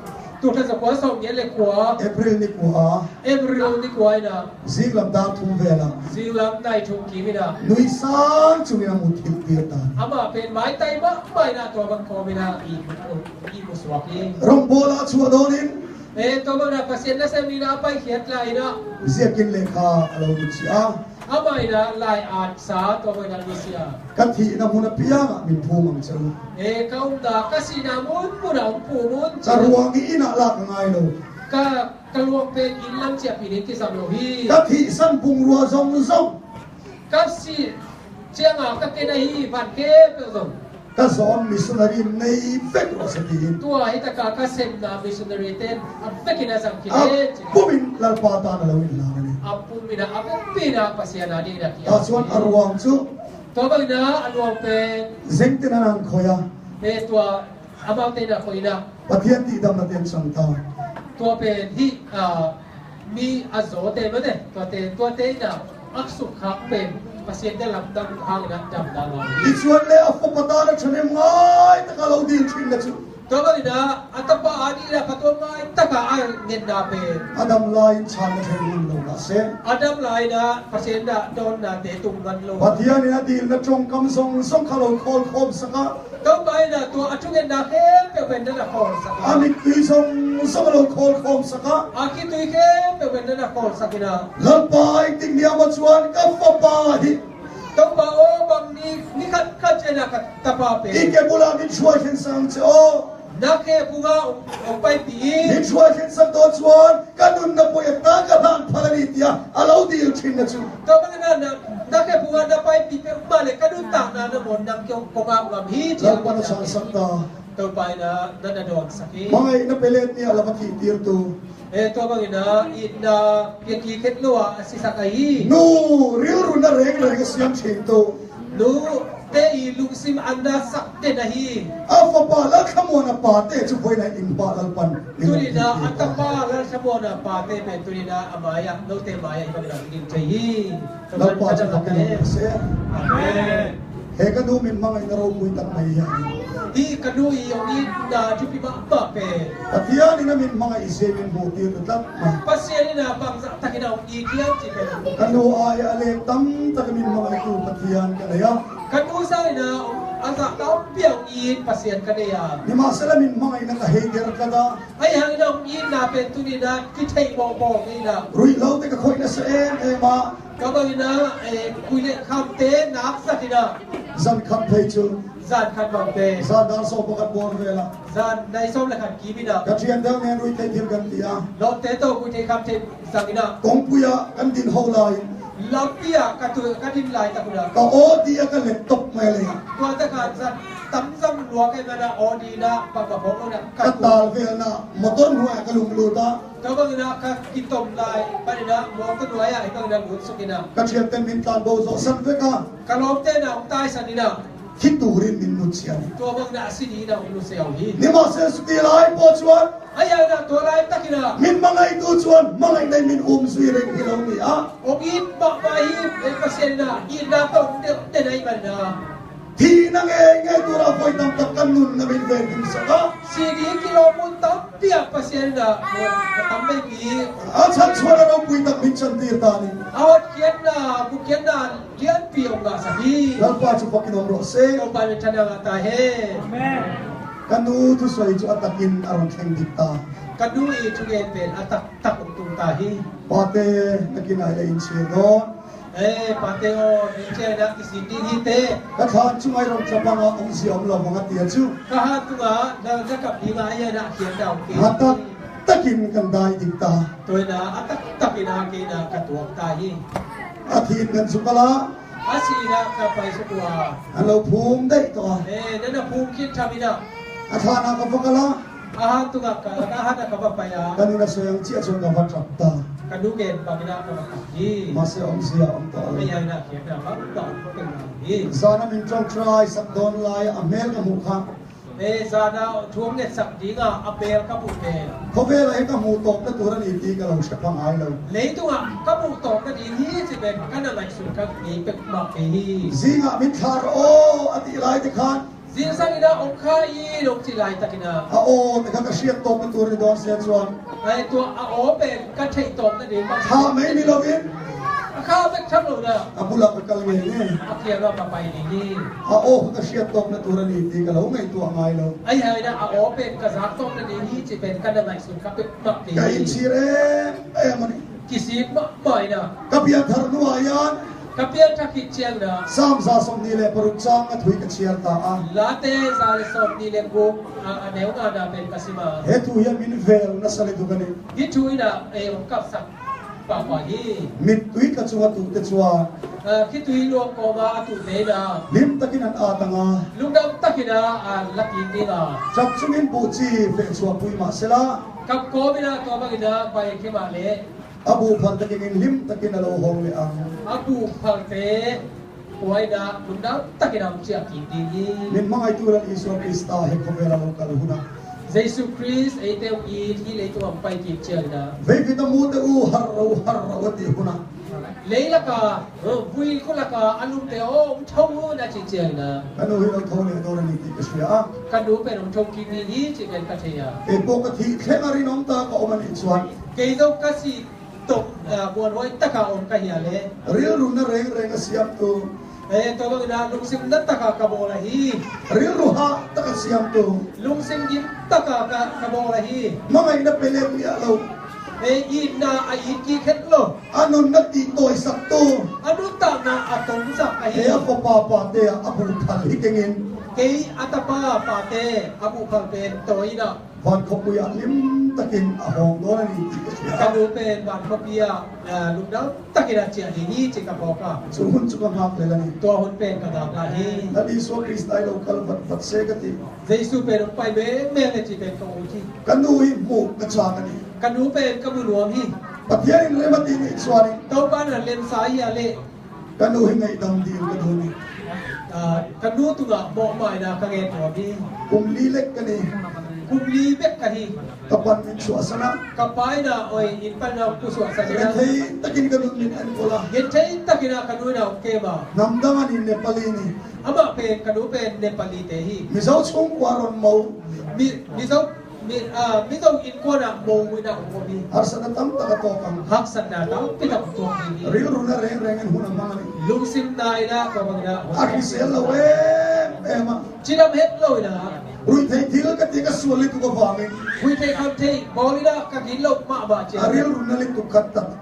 Speaker 2: Tu ta sa kwa so ye le kwa
Speaker 1: April ni kwa
Speaker 2: every ni kwa ina
Speaker 1: zinglam da thum vela.
Speaker 2: zilam nai thum ki mina.
Speaker 1: Nui sang chungi na mutil tirta.
Speaker 2: Ama pen mai tai ma mai na to bang ko mina I muswaki.
Speaker 1: Rong bola chua donin
Speaker 2: To bang na pasien na sa mina pai khiat lai na.
Speaker 1: ziakin lekha alo du chia.
Speaker 2: Ama ina lai at sa to bang na lusia.
Speaker 1: Kathi na muna piyanga min phumang chalu.
Speaker 2: Kaum da kasi na mun muna pumun.
Speaker 1: Charuang ina lak ngai lo.
Speaker 2: Kaluang pen ilang siya piniti sa lohi.
Speaker 1: Kathi san pung ruwa zong zong.
Speaker 2: Kasi siya nga kakinahi van ke pero
Speaker 1: Ka zon missionary nei vek ro sa tin.
Speaker 2: tua ita kakasem na missionary ten apekina sa
Speaker 1: Ap
Speaker 2: kinet.
Speaker 1: pumin lalpata na lawin lang ni.
Speaker 2: Apu pina pasiya na din na
Speaker 1: Ta
Speaker 2: kiya.
Speaker 1: chuan arwang chu
Speaker 2: Tobag na aluang pen
Speaker 1: zengte na nang khoya.
Speaker 2: tua amang te na ko ina.
Speaker 1: Pathian ti dam na ten sang ta.
Speaker 2: Tua pen hi mi azo te mo de tua te na aksuk hak pen pasien de lam dang hang na dam na lo.
Speaker 1: Ichuan le afo pata na chane ngai ta ka lo din thin na chu.
Speaker 2: Tobag na atapa ani na patoma itaka ay ngenda pen.
Speaker 1: Adam lain chan na then lo na se.
Speaker 2: Adam lai na pasien na don na te tunggan lo.
Speaker 1: Pathian ina dil na chong kam song song ka lo khol khom saka.
Speaker 2: Tong bai na tua atungen na ke pe pen na kol sa.
Speaker 1: Ami ki song song lo khol khom saka.
Speaker 2: Aki tui ke pe pen na kol sa kina.
Speaker 1: Lalpai ting niya ma chuan ka fa pa hi.
Speaker 2: ต้องบอกโอ้บางนี่ขัดเจนะกับตาปาเป
Speaker 1: Ike bulan min chua chen sang che o
Speaker 2: นักแค่ผู้ว่าออกไปปี
Speaker 1: min chua chen sang do chuan kanun na po ta ka ban phalani tia alau dil thin na chu
Speaker 2: ตัวมันนั่นนะนักแค่ผู้ว่านับไปปีเป็นมาเลยก็ดูต่างนะหมดนักเกี่ยวกับความฮีเจีย
Speaker 1: la pana sang sang ta
Speaker 2: ตัวไปนะนั่นนะโดนสักที
Speaker 1: mangai na pelet ni ala mati tir tu
Speaker 2: ตัวบางนะอินนะเพียงกี่เคล็ดลัวสิสักไอ้
Speaker 1: nu ril ru na reng reng siam chen tu
Speaker 2: รู้เตอีลุงซิมอันดาสักเตนะฮี
Speaker 1: afa pa la khamona pa te chu poi na in pa lal pan
Speaker 2: ตุลีนาอัตตาและชโมนาปาเตเป็นตุลีนาอมายะโนเตมายะอีกแบบนี้ใจฮี
Speaker 1: la pa chu ka ken se
Speaker 2: อาเมน
Speaker 1: he ka nu min mangai na ro mui tak mai ya
Speaker 2: ที่กนุยองนี้นาจุปิมาปะเป
Speaker 1: patia ni na min mangai ise min bu tir tak ma
Speaker 2: ปัสเซียนี่นาบางสักตะกินาอีเกียจิเป็น
Speaker 1: kanu aya ale tam tak min mangai tu patian ka ya
Speaker 2: กนุสายนาอันสักต้อมเปียงอีปัสเซียนกันเนี่ย
Speaker 1: ni ma sala min mangai na ka he der ka da
Speaker 2: ไอ้หางน้องอีนาเป็นตุลีนาที่ไทยบอกนี่นะ
Speaker 1: rui lo te ka khoi na se e ma
Speaker 2: ก็บางนะคุยเล่นคำเตนักสักทีนะ
Speaker 1: zan kham thei chu
Speaker 2: จานขันบางเต
Speaker 1: za dar so pakat bor vela
Speaker 2: จานในส้มและขันกีบินะ
Speaker 1: ka thian dang ne rui te thil kan tia
Speaker 2: เราเตโตคุยเทคำเทสักทีนะ
Speaker 1: kong puya kan din ho lai
Speaker 2: เราเปียกระตุกระดิ่งลายตะกุนะ
Speaker 1: ka o dia ka le top mai le
Speaker 2: ตัวตะการสัตตั้มซ้ำหลวงไอ้แม่นะออดีนะปะปะพงเราเนี่ยกั
Speaker 1: ka
Speaker 2: ดตัว
Speaker 1: tal vel na motor huwa ka lum lu ta
Speaker 2: ก็บางนะก็กินต้มลายไปนะมองต้นไม้ไอ้บางนะหลุดสุกินะ
Speaker 1: ka thian ten min tan bo zo san ve ka
Speaker 2: กระโลมเตนะองตายสันนี่นะ
Speaker 1: khit tu rin min mut sian
Speaker 2: ตัวบางนะสิดีนะอุลุเซียวฮี
Speaker 1: ni ma se su ti lai po chuan
Speaker 2: ไอ้ยังนะตัวลายตะกินะ
Speaker 1: min mangai tu chuan mangai dai min zui reng hi lo ni a
Speaker 2: องอินบอกไปไอ้ภาษาเนี่ยอินนะต้องเตะไหนมันนะ
Speaker 1: thi na nge tu ra foi tam tak kan nun na min ve tin sa ka
Speaker 2: สี่ดีกิโลมุนตั้มเปียกภาษาเนี่ยตั้มไม่มี
Speaker 1: a chan chuan ro pui tak min chan tir ta ni
Speaker 2: เอาเขียนนะบุเขียนนะเขียนเปียกนะสักที
Speaker 1: lal pa chu pakin om ro se
Speaker 2: ต้องไปเป็นชนะตาเฮ
Speaker 1: kanu tu soi chu atakin aron theng dik ta
Speaker 2: กันดูอีทุกอย่างเป็นอัตตักตุงตาฮี
Speaker 1: pa te nakin ai le in che do
Speaker 2: ปาเตโอเป็นเจนะกิสิดีฮีเต
Speaker 1: ka than chu mai ro chapanga ong siam lo manga tia chu
Speaker 2: ก็หาตัวเราจะกับดีมาเยนะเขียนดาวกี
Speaker 1: hatak takin kan dai dik ta
Speaker 2: ตัวนะอัตตักนากีนะกระตัวตาฮี
Speaker 1: athin kan su kala
Speaker 2: อาศีนะกับไปสักตัว
Speaker 1: alo phum dai to
Speaker 2: นั่นนะภูมิคิดทำนี่นะ
Speaker 1: athana ka pakala
Speaker 2: อาหารตัวกับอาหารกับไปอ่ะ
Speaker 1: kanina soyang chi achon ka vatrak ta
Speaker 2: กันดูเกณฑ์ปากินะกับฮี
Speaker 1: mase om sia om ta
Speaker 2: ไม่ยังนะเขียนนะมันต่อเป็นฮี
Speaker 1: sana min trong try sak don lai amel ka mukha
Speaker 2: ซาดาทวงเนี่ยสักดีก็อเปลกับบุเบล
Speaker 1: ko vela he ka mu tok na turan iti ka lo sha pang ai lo
Speaker 2: เลยตัวกับบุตกก็ดีที่จะเป็นกันอะไรสุดก็ดีเป็นมาปี
Speaker 1: zinga min thar o ati lai te khan
Speaker 2: สิ่งสักนิดองค์ข้าอีลงที่ไรตะกินะ
Speaker 1: a o te ka shiat tok na turan don sia chuan
Speaker 2: ไอตัวอาโอเป็นกันเทตกนั่นเอง
Speaker 1: ha mai ni lovin
Speaker 2: ข้าเป็นช่างหลุดอ่ะ
Speaker 1: abula ka kal nge ne
Speaker 2: อาเกียร์เราไปนี่
Speaker 1: a o ka shiat tok na turan iti ka lo ngai tu angai lo
Speaker 2: ไอ้เฮ้ยนะอาโอเป็นกระซักตกนั่นเองที่จะเป็นกันอะไรสุดก็เป็นมาปี
Speaker 1: ka in chire e mani
Speaker 2: กิสิบบ่อยนะ
Speaker 1: ka pia thar nu ayan
Speaker 2: กับเพียงทักขิดเชียงนะ
Speaker 1: sam za som ni le parut chang a thui ka chiar ta a
Speaker 2: ลาเต้ซาเลสอบนี่เลี้ยงบุกแนวงานเป็นกสิมา
Speaker 1: he tu ya min vel na sale tu ka ni
Speaker 2: ยิ่งช่วยนะองค์กับสักป่าวนี้
Speaker 1: mit tui ka chunga tu te chuan
Speaker 2: คิดตุยรวมกมาตุเนนะ
Speaker 1: lim takin an atanga
Speaker 2: ลุงดำตะกินะลักยิงนี่นะ
Speaker 1: chap chumin bu chi fe chua pui ma sela
Speaker 2: กับโกบินะตัวบังนะไปขึ้นมาเลย
Speaker 1: abu phal takin lim takin alo hong le ang
Speaker 2: อาบูพังเตป่วยนะลุงดำตะกินะเสียกินดี
Speaker 1: min mangai tu ran isu krista he khovela lo kal huna
Speaker 2: เยซูคริสต์ไอเตวอีที่เลยตัวไปกินเชียนะ
Speaker 1: ve vitamu te u har ro ti huna
Speaker 2: เลยละกาบุยคนละกาอารมณ์เตโอ้ชงนะเชียนะ
Speaker 1: kanu hi lo thole do ran ti kasya a
Speaker 2: กันดูเป็นองค์ชงกินนี้จะเป็นกัตยา
Speaker 1: e po ka thi thengari nom ta ka oman in chuan
Speaker 2: เกยโตกัสิตกบวนไว้ตะกาองค์กะเฮียเลย
Speaker 1: ril ru na reng reng siam tu
Speaker 2: ตัวบังนะลุงซิมนัตตะกากะโบละฮี
Speaker 1: ril ru ha ta ka siam tu
Speaker 2: ลุงซิมยิมตะกากะโบละฮี
Speaker 1: mangai na pele mi alo
Speaker 2: อินนาอินกีเข็ดโล
Speaker 1: anu nak di toy sakto
Speaker 2: อนุตานาอัตงสักไอ
Speaker 1: he apa pa te abu thal hikengin
Speaker 2: เกยอัตปาปาเตอบุคัลเป็นตัวอีนะ
Speaker 1: van khopuya lim takin ahong do ni
Speaker 2: กันดูเป็นบานพเปียลุงน้ำตะกิราเจียดีจิกะบอกว่า
Speaker 1: chuhun chuka ngak le lani
Speaker 2: ตัวหุ่นเป็นกระดาษลาฮี
Speaker 1: nadi so kristai local vat se kati
Speaker 2: เจสุเป็นไปเว้แม่เลยจีเป็นกองที่
Speaker 1: kanu hi mu ka cha kani
Speaker 2: กันดูเป็นกำมือหลวงฮี
Speaker 1: pathian in le mati ni swani
Speaker 2: ตัวบ้านเล่นสายอะไร
Speaker 1: kanu hi ngai dam din ka do ni
Speaker 2: กันดูตัวบอกใหม่นะกังเงินตัวนี้
Speaker 1: kum li lek kani
Speaker 2: กุมลีเบกกะฮี
Speaker 1: kapan min suasana
Speaker 2: กับไปนะโอ้ยอินปันนากุศลสัญญา
Speaker 1: thei takin ka min an kola
Speaker 2: เย็นใช้ตะกินากันดูนะเกมา
Speaker 1: namdangan in nepali ni
Speaker 2: อามาเป็นกันดูเป็นเนปาลีเตฮี
Speaker 1: misau chung kwaron mau
Speaker 2: มีเจ้ามีเจ้าอินกวนะโมวินะโมบี
Speaker 1: arsana tam taka to kang
Speaker 2: ฮักสันดาตาปิตับตัวนี้
Speaker 1: ril runa reng rengen hunam mangani
Speaker 2: ลุงซิมนายนะก็บังนะ
Speaker 1: akhi sel la we ema
Speaker 2: จีดำเฮ็ดเลยนะ
Speaker 1: rui thei thil ka ti ka suali tu ko wangin
Speaker 2: คุยเทคำเทบอลีนะกักินโลกมาบาเจ
Speaker 1: aril runa lik tu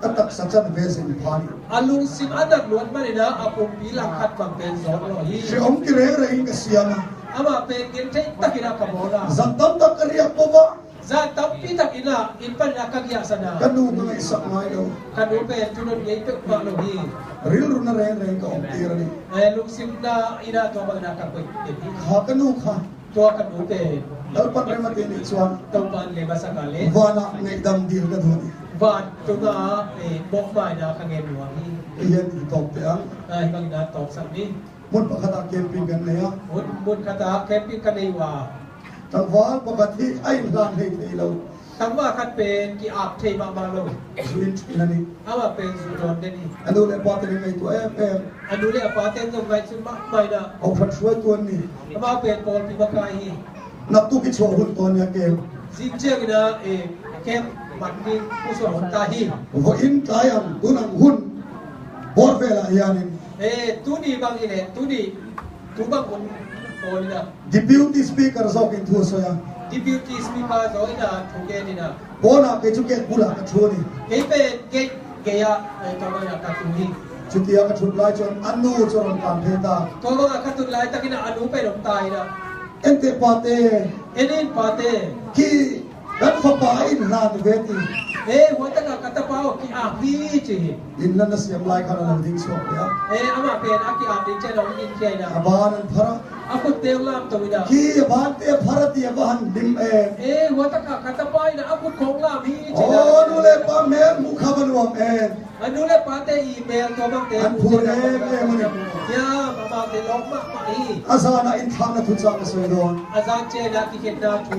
Speaker 1: katak sachan vesin phani
Speaker 2: อาลุงซิมอันดับล้วนมาเลยนะอาปุปีหลังคัดบังเป็นสอนรอฮี
Speaker 1: si om ki reng reng ka siama
Speaker 2: อามาเป็นเงินใช้ตะกินากับโมนะ
Speaker 1: zantam tak kariak po ba
Speaker 2: ซาตับปีตักินาอินปันนักกิยาสนา
Speaker 1: kanu ka ngai sak ngai do
Speaker 2: กันดูเป็นจุนนยัยเป็กมาโลฮี
Speaker 1: ril runa reng reng ka om tirani
Speaker 2: ลุงซิมนาอินาตัวบังนะกับเป็นเด็ก
Speaker 1: kha kanu kha
Speaker 2: ตัวกันดูเป็น
Speaker 1: dal pat remati ni chuan
Speaker 2: ตัวบ้านเลบาสกาเล
Speaker 1: wana ngai dam dil ka dhoni
Speaker 2: บ้านตัวบอกใหม่นะกังเงินหลวงฮี
Speaker 1: yen ti top te ang
Speaker 2: ไอ้บางนาตอบสักนี้
Speaker 1: mun pakhata camping kan ne ya
Speaker 2: มุนคาตาแคมปิ้งกันในว่า
Speaker 1: tang wal pakati ai lan hei thei lo
Speaker 2: คำว่าคัดเป็นกี่อาบเทมาบางโล
Speaker 1: switch inani
Speaker 2: เอามาเป็นสุดอนเดนี่
Speaker 1: anu le pa te ngai tu em
Speaker 2: อันนู้นเลยปาเต้นตรงไหนซึ่งมากไปนะ
Speaker 1: au phat shwai tuan ni
Speaker 2: เอามาเป็นปอลพิมพ์กายฮี
Speaker 1: nak tu ki chho hun ton ya kel
Speaker 2: ซินเชื่อกันนะแคมมันมีผู้ส่วนตาฮี
Speaker 1: vo in tayam tunang hun bor vela yanin
Speaker 2: ตูนี่บางทีเนี่ยตูนี่ตูบางคนปอลนะ
Speaker 1: deputy speaker zok in thu so ya
Speaker 2: ดิบิวตี้สปีกเกอร์โอ้ยนะถูกแกนี่นะ
Speaker 1: bona ke chu ke bula ka choni
Speaker 2: เกย์เป็นเกย์ตัวมันนะการตุนี
Speaker 1: chutia ka chut lai chon anu choron kan theta
Speaker 2: ตัวมันการตุนไล่ตะกินอนุไปหลงตายนะ
Speaker 1: ente pate
Speaker 2: เอ็นปาเต้
Speaker 1: ki kan fa pa in lan veti
Speaker 2: หัวตะกัตะเป้ากี่อาพีจี
Speaker 1: in lan na siam lai kana lo ding so ya
Speaker 2: อามาเป็นอากิอาดิเจเราอินเคียนะ
Speaker 1: aban an phara
Speaker 2: อากุเตลลามตัวนะ
Speaker 1: ki ban te bharati aban dim
Speaker 2: หัวตะกัตะเป้านะอากุของลามฮีจีนะ
Speaker 1: oh nu le pa mer mukha banwam en
Speaker 2: อันนู้นเลยปาเตอีเมลตัวบางเต
Speaker 1: an phur mani
Speaker 2: ยามาบางเตล็อกมากมาอี
Speaker 1: asana in thana thu chang so don
Speaker 2: อาจารย์เจนะกิเกตนาทู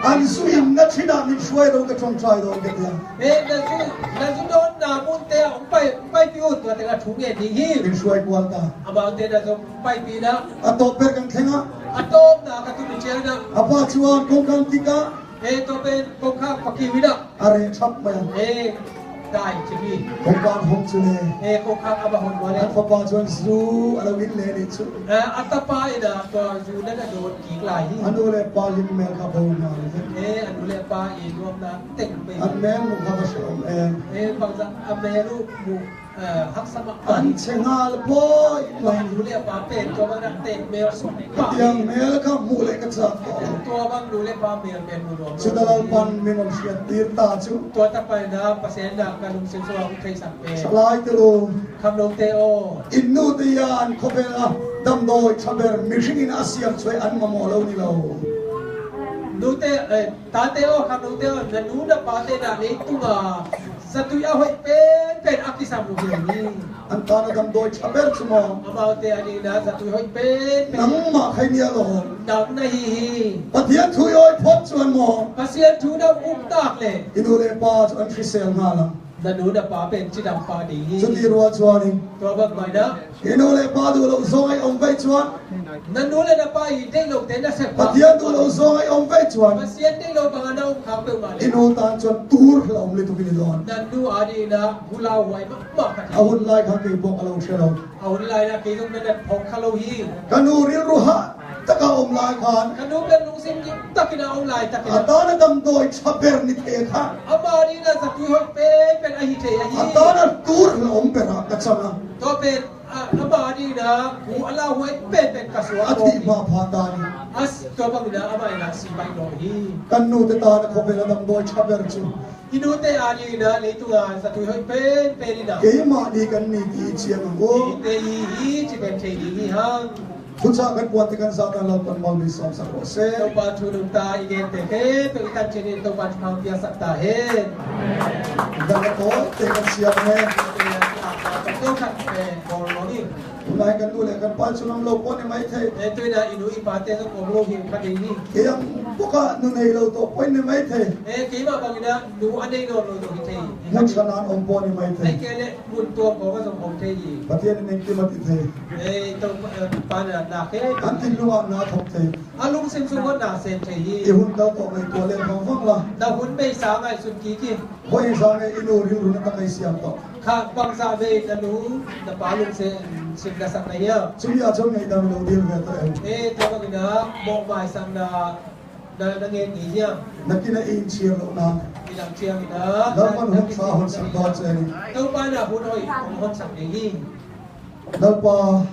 Speaker 1: an suim na thina min shwai do ka chong trai don ke ya
Speaker 2: นั่นโดนนามุนเตะไปพิวตัวแต่ละถุงเงินดีฮี
Speaker 1: min shwai kwal ta
Speaker 2: อาบางเตนะจะไปปีนะ
Speaker 1: ato per kan thenga
Speaker 2: อะโตมนะกตุนเจนะ
Speaker 1: apa chuan kong kan tika
Speaker 2: ตัวเป็นกองข้าปกิวินะ
Speaker 1: are chap ma
Speaker 2: ได้จีบี
Speaker 1: kong kan hom chune
Speaker 2: กองข้าอาบะฮอนวะเล
Speaker 1: an fa pa chuan su ala win le ni chu
Speaker 2: อัตปายนะตัวยูนั่นโดนกี่ลายฮี
Speaker 1: anu le pa lim mel ka bo na le
Speaker 2: อันนู้นเลยปาอีรวมนะเต็งไป
Speaker 1: an mel mukha ba shom en
Speaker 2: บางสักอเมรุมูฮักสมัคร
Speaker 1: an chengal boy
Speaker 2: บางดูเลยปาเป็นตัวบางเต็งเมลสุดปา
Speaker 1: yang mel ka mu le ka cha
Speaker 2: ตัวบางดูเลยปาเมลเป็นมูรวม
Speaker 1: sudalal pan min om shiat tir ta chu
Speaker 2: ตัวต่อไปนะเปอร์เซ็นต์นะการลงเซ็นซัวร์เคยสั่งเป็น
Speaker 1: salai te lo
Speaker 2: คำลงเตโอ
Speaker 1: innu te yan khopela dam doi chaber mishing in asiam choi an mamo lo ni lo
Speaker 2: นูเตตาเตโอคำลงเตโอนันนูนะปาเตนะนี่ตัวสตุยาหอยเป็นอักษรมุขนี่
Speaker 1: an ta na dam doi chaber chumo
Speaker 2: อามาเตอันนี้นะสตุยหอยเป็น
Speaker 1: nang ma khai nia lo
Speaker 2: ดังนะฮี
Speaker 1: pathian thu yoi phot chuan mo
Speaker 2: ภาษาทูนะอุ้มตากเลย
Speaker 1: inu le pa chuan thisel nga la
Speaker 2: นันนูนะปาเป็นจิดำปาดี
Speaker 1: chu ti ruwa chuan in
Speaker 2: ตัวบักใหม่นะ
Speaker 1: inu le pa du lo zoi om vai chuan
Speaker 2: นันนูเลยนะปาอีได้ลงเต้นนะเสกปา
Speaker 1: pathian du lo zoi om vai chuan
Speaker 2: Pasien ding lo banganau khang pe ma le.
Speaker 1: inu tan chuan tur la om le tu kin lon
Speaker 2: Dan du adi na hulau wai ma ka
Speaker 1: a hun lai kha ke bok alo shelo
Speaker 2: au lai na ke dong na phok khalo hi.
Speaker 1: kanu ril ru ha taka om lai khan
Speaker 2: Kanu kan lung sim ki takina au lai takina.
Speaker 1: atana dam doi chaber ni the kha
Speaker 2: Ama ni na sa tu hoi pen a hi the a hi.
Speaker 1: atana tur la om pera ka changa
Speaker 2: To pen ama ni na ku ala hoi pen ka suwa ko.
Speaker 1: athi ma pha ta ni
Speaker 2: As to bang na ama na si bai lo hi.
Speaker 1: kanu te ta na khobela dam doi chaber chu
Speaker 2: Inu te ani na le tu nga sa tu hoi pen ni na.
Speaker 1: ke ma di kan ni ti chiang go
Speaker 2: Te hi chi pen the hi hang.
Speaker 1: Fucha kan puat kan sa ta la pan mal bi som sa ko se
Speaker 2: Tau ba chu nung ta igen te he pe ikan chini tau ba chu phang pia sak ta he.
Speaker 1: da ko te kan sia ne
Speaker 2: Tau khat pe bol lo ni.
Speaker 1: unai kan du le kan pa chu nam lo ko ne mai the
Speaker 2: E tu na inu i pa te so ko lo hi khat ni.
Speaker 1: ke yang poka nu nei lo to point ne mai the
Speaker 2: E ki ma bang na nu anei no lo to hi the.
Speaker 1: mun chanan om po ne mai
Speaker 2: Ai
Speaker 1: the
Speaker 2: ke le mun to ko ka so om the yi.
Speaker 1: patien ne ki ma ti the
Speaker 2: E tau pa na ke.
Speaker 1: an tin lu na thok the
Speaker 2: Alung sim su na sen the
Speaker 1: e
Speaker 2: yi.
Speaker 1: hun da to mai to le phang phang la
Speaker 2: Da hun bei sa ngai sun ki ki.
Speaker 1: hoi sa ne inu ri ru na ta kai siam to
Speaker 2: Kha bang sa ve na nu da pa lung se sim da sak na ya.
Speaker 1: chu ya chong nei da lo dil ve to em
Speaker 2: Eh, tama ka na, mo mai sang na nangen ni niya.
Speaker 1: nakina in chiar lo na
Speaker 2: Ilang siyang na.
Speaker 1: da man hok sa hon sa do che ni
Speaker 2: Tau pa na hunoy, kung hon sang ni.
Speaker 1: dal pa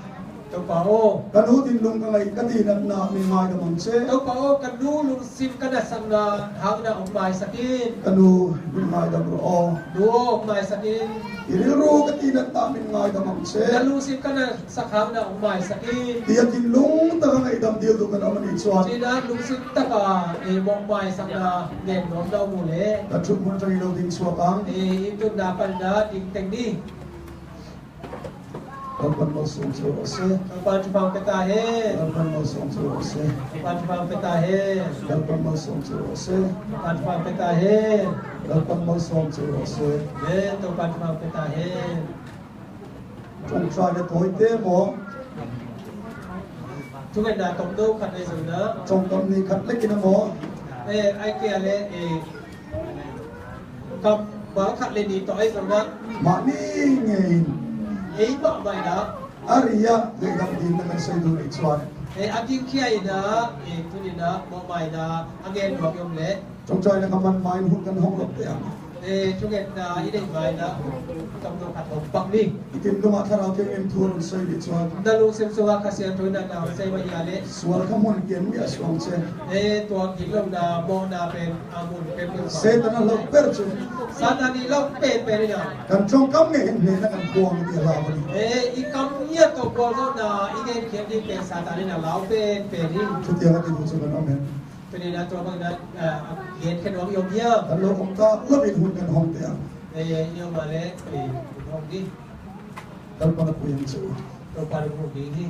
Speaker 2: Tau pa o.
Speaker 1: kan hu tin lung ka ngai ka ti na na mi mai da mang che
Speaker 2: Tau pa o, kan lulung sim ka na sang na hang na umay sakin.
Speaker 1: kanu mi mai da ro o
Speaker 2: Duo umay sakin.
Speaker 1: iri ro ka ti na ta min ngai da mang che
Speaker 2: Nalu sim ka na sa hang na umay sakin.
Speaker 1: tia tin lung ta ka ngai dam dil du kan amani chuan
Speaker 2: Sina lung sim ta ka, eh, mo umay sang na ngen nom daw muli.
Speaker 1: ta chuk mun ta lo ding chua kang
Speaker 2: Eh, ito na pa na, ding teng ni.
Speaker 1: kan pan mo sum chu o se
Speaker 2: Tau pa chupang petahe.
Speaker 1: kan pan mo sum chu o se
Speaker 2: Pan chupang petahe.
Speaker 1: kan pan mo sum chu o se
Speaker 2: Pan chupang petahe.
Speaker 1: kan pan mo sum chu o se
Speaker 2: Ye, to pan chupang petahe.
Speaker 1: chung tra ne thoi te mo
Speaker 2: Tu kan na tong do khat ai zung na.
Speaker 1: chung kam ni khat le kin mo
Speaker 2: Ai kia le kam ba khat le ni to ai zung na.
Speaker 1: ma ni ngei
Speaker 2: Ba mai na.
Speaker 1: ariya de gam din na kan sai du ri chuan
Speaker 2: Aking kia ina, tu ni na, mo mai na, again wag yung le.
Speaker 1: chung tra ne kaman mai hun kan hong lop te ang
Speaker 2: Tu kan na ina mai na. Tong do khat hong pak ni.
Speaker 1: itin lunga tharau ke em thur sai ri chuan
Speaker 2: Dalung sim suwa kasi ang tu na na sai wa ya le.
Speaker 1: sual ka mon ken mi aswang che
Speaker 2: Tuang kilom na mo na pen amun pen mo.
Speaker 1: se ta na lo per chu
Speaker 2: Sana ni lau pen niya.
Speaker 1: kan chung kam nge ne na kan buang ti la ba ni
Speaker 2: Ikam niya to bozo na igen kaya di pen sana ni na lau pen ni.
Speaker 1: chu ti ha ti chu chu kan amen
Speaker 2: Pwede na to bang na gen kan wang yung niya.
Speaker 1: kan lo kom ta lo bin hun kan hong te ang
Speaker 2: Yung mali, hong di.
Speaker 1: dal pa na pu yang chu
Speaker 2: To parang hong di.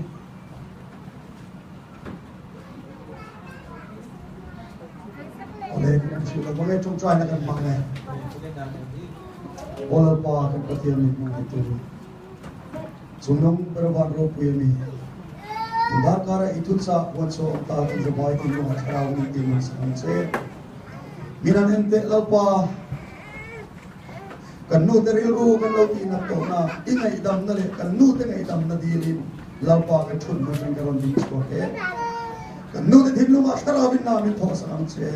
Speaker 1: ole kan chu la bo nge chung tra na kan mang nge
Speaker 2: Pwede na hong di.
Speaker 1: Ola pa kan patian ni mang tu sunam berwan ro pu ni udar kara itut sa wan so ta kan je bai ti no tharau ni ti man sa che minan ente la pa kan nu te ru kan lo ti na to na ingai dam na le kan nu te ngai dam na di lin la pa kan thun ma kan karon di ko ke kan nu te thin lu ma thara bin na min tho sa am che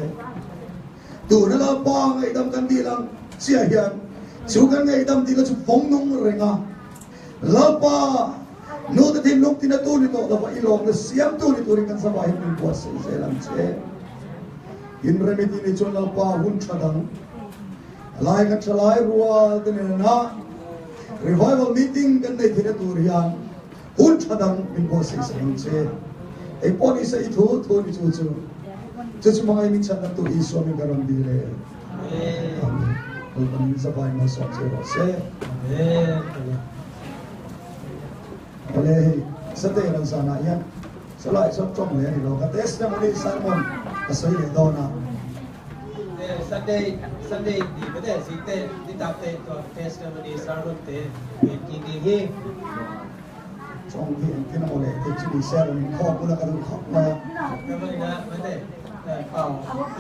Speaker 1: tu na la pa ngai dam kan di lang sia hian chu kan ngai dam di la chu phong nong renga la pa nu te thin lu ti na tu ni to da ba ilong na siam tu ni tu ri kan sa ba hin ko se se lam che in remedi ni chon la pa hun thadang lai kan chalai rual ten na revival meeting kan nei thina turian hun thadang min ko se se che e poni se I thu ni chu chu chu chu mangai min chan tu I so min garam di le amen ko kan min sa bai ma so che ro se ole sa te ran sa na yan sa lai so chong le ni lo ka testimony sermon ka sai le do na
Speaker 2: Sunday di bade site di tapte to testimony sarun te kini hi
Speaker 1: trong khi cái nào để tôi chỉ đi xe rồi mình kho cũng là cái đường khóc mà
Speaker 2: Naman na bade pau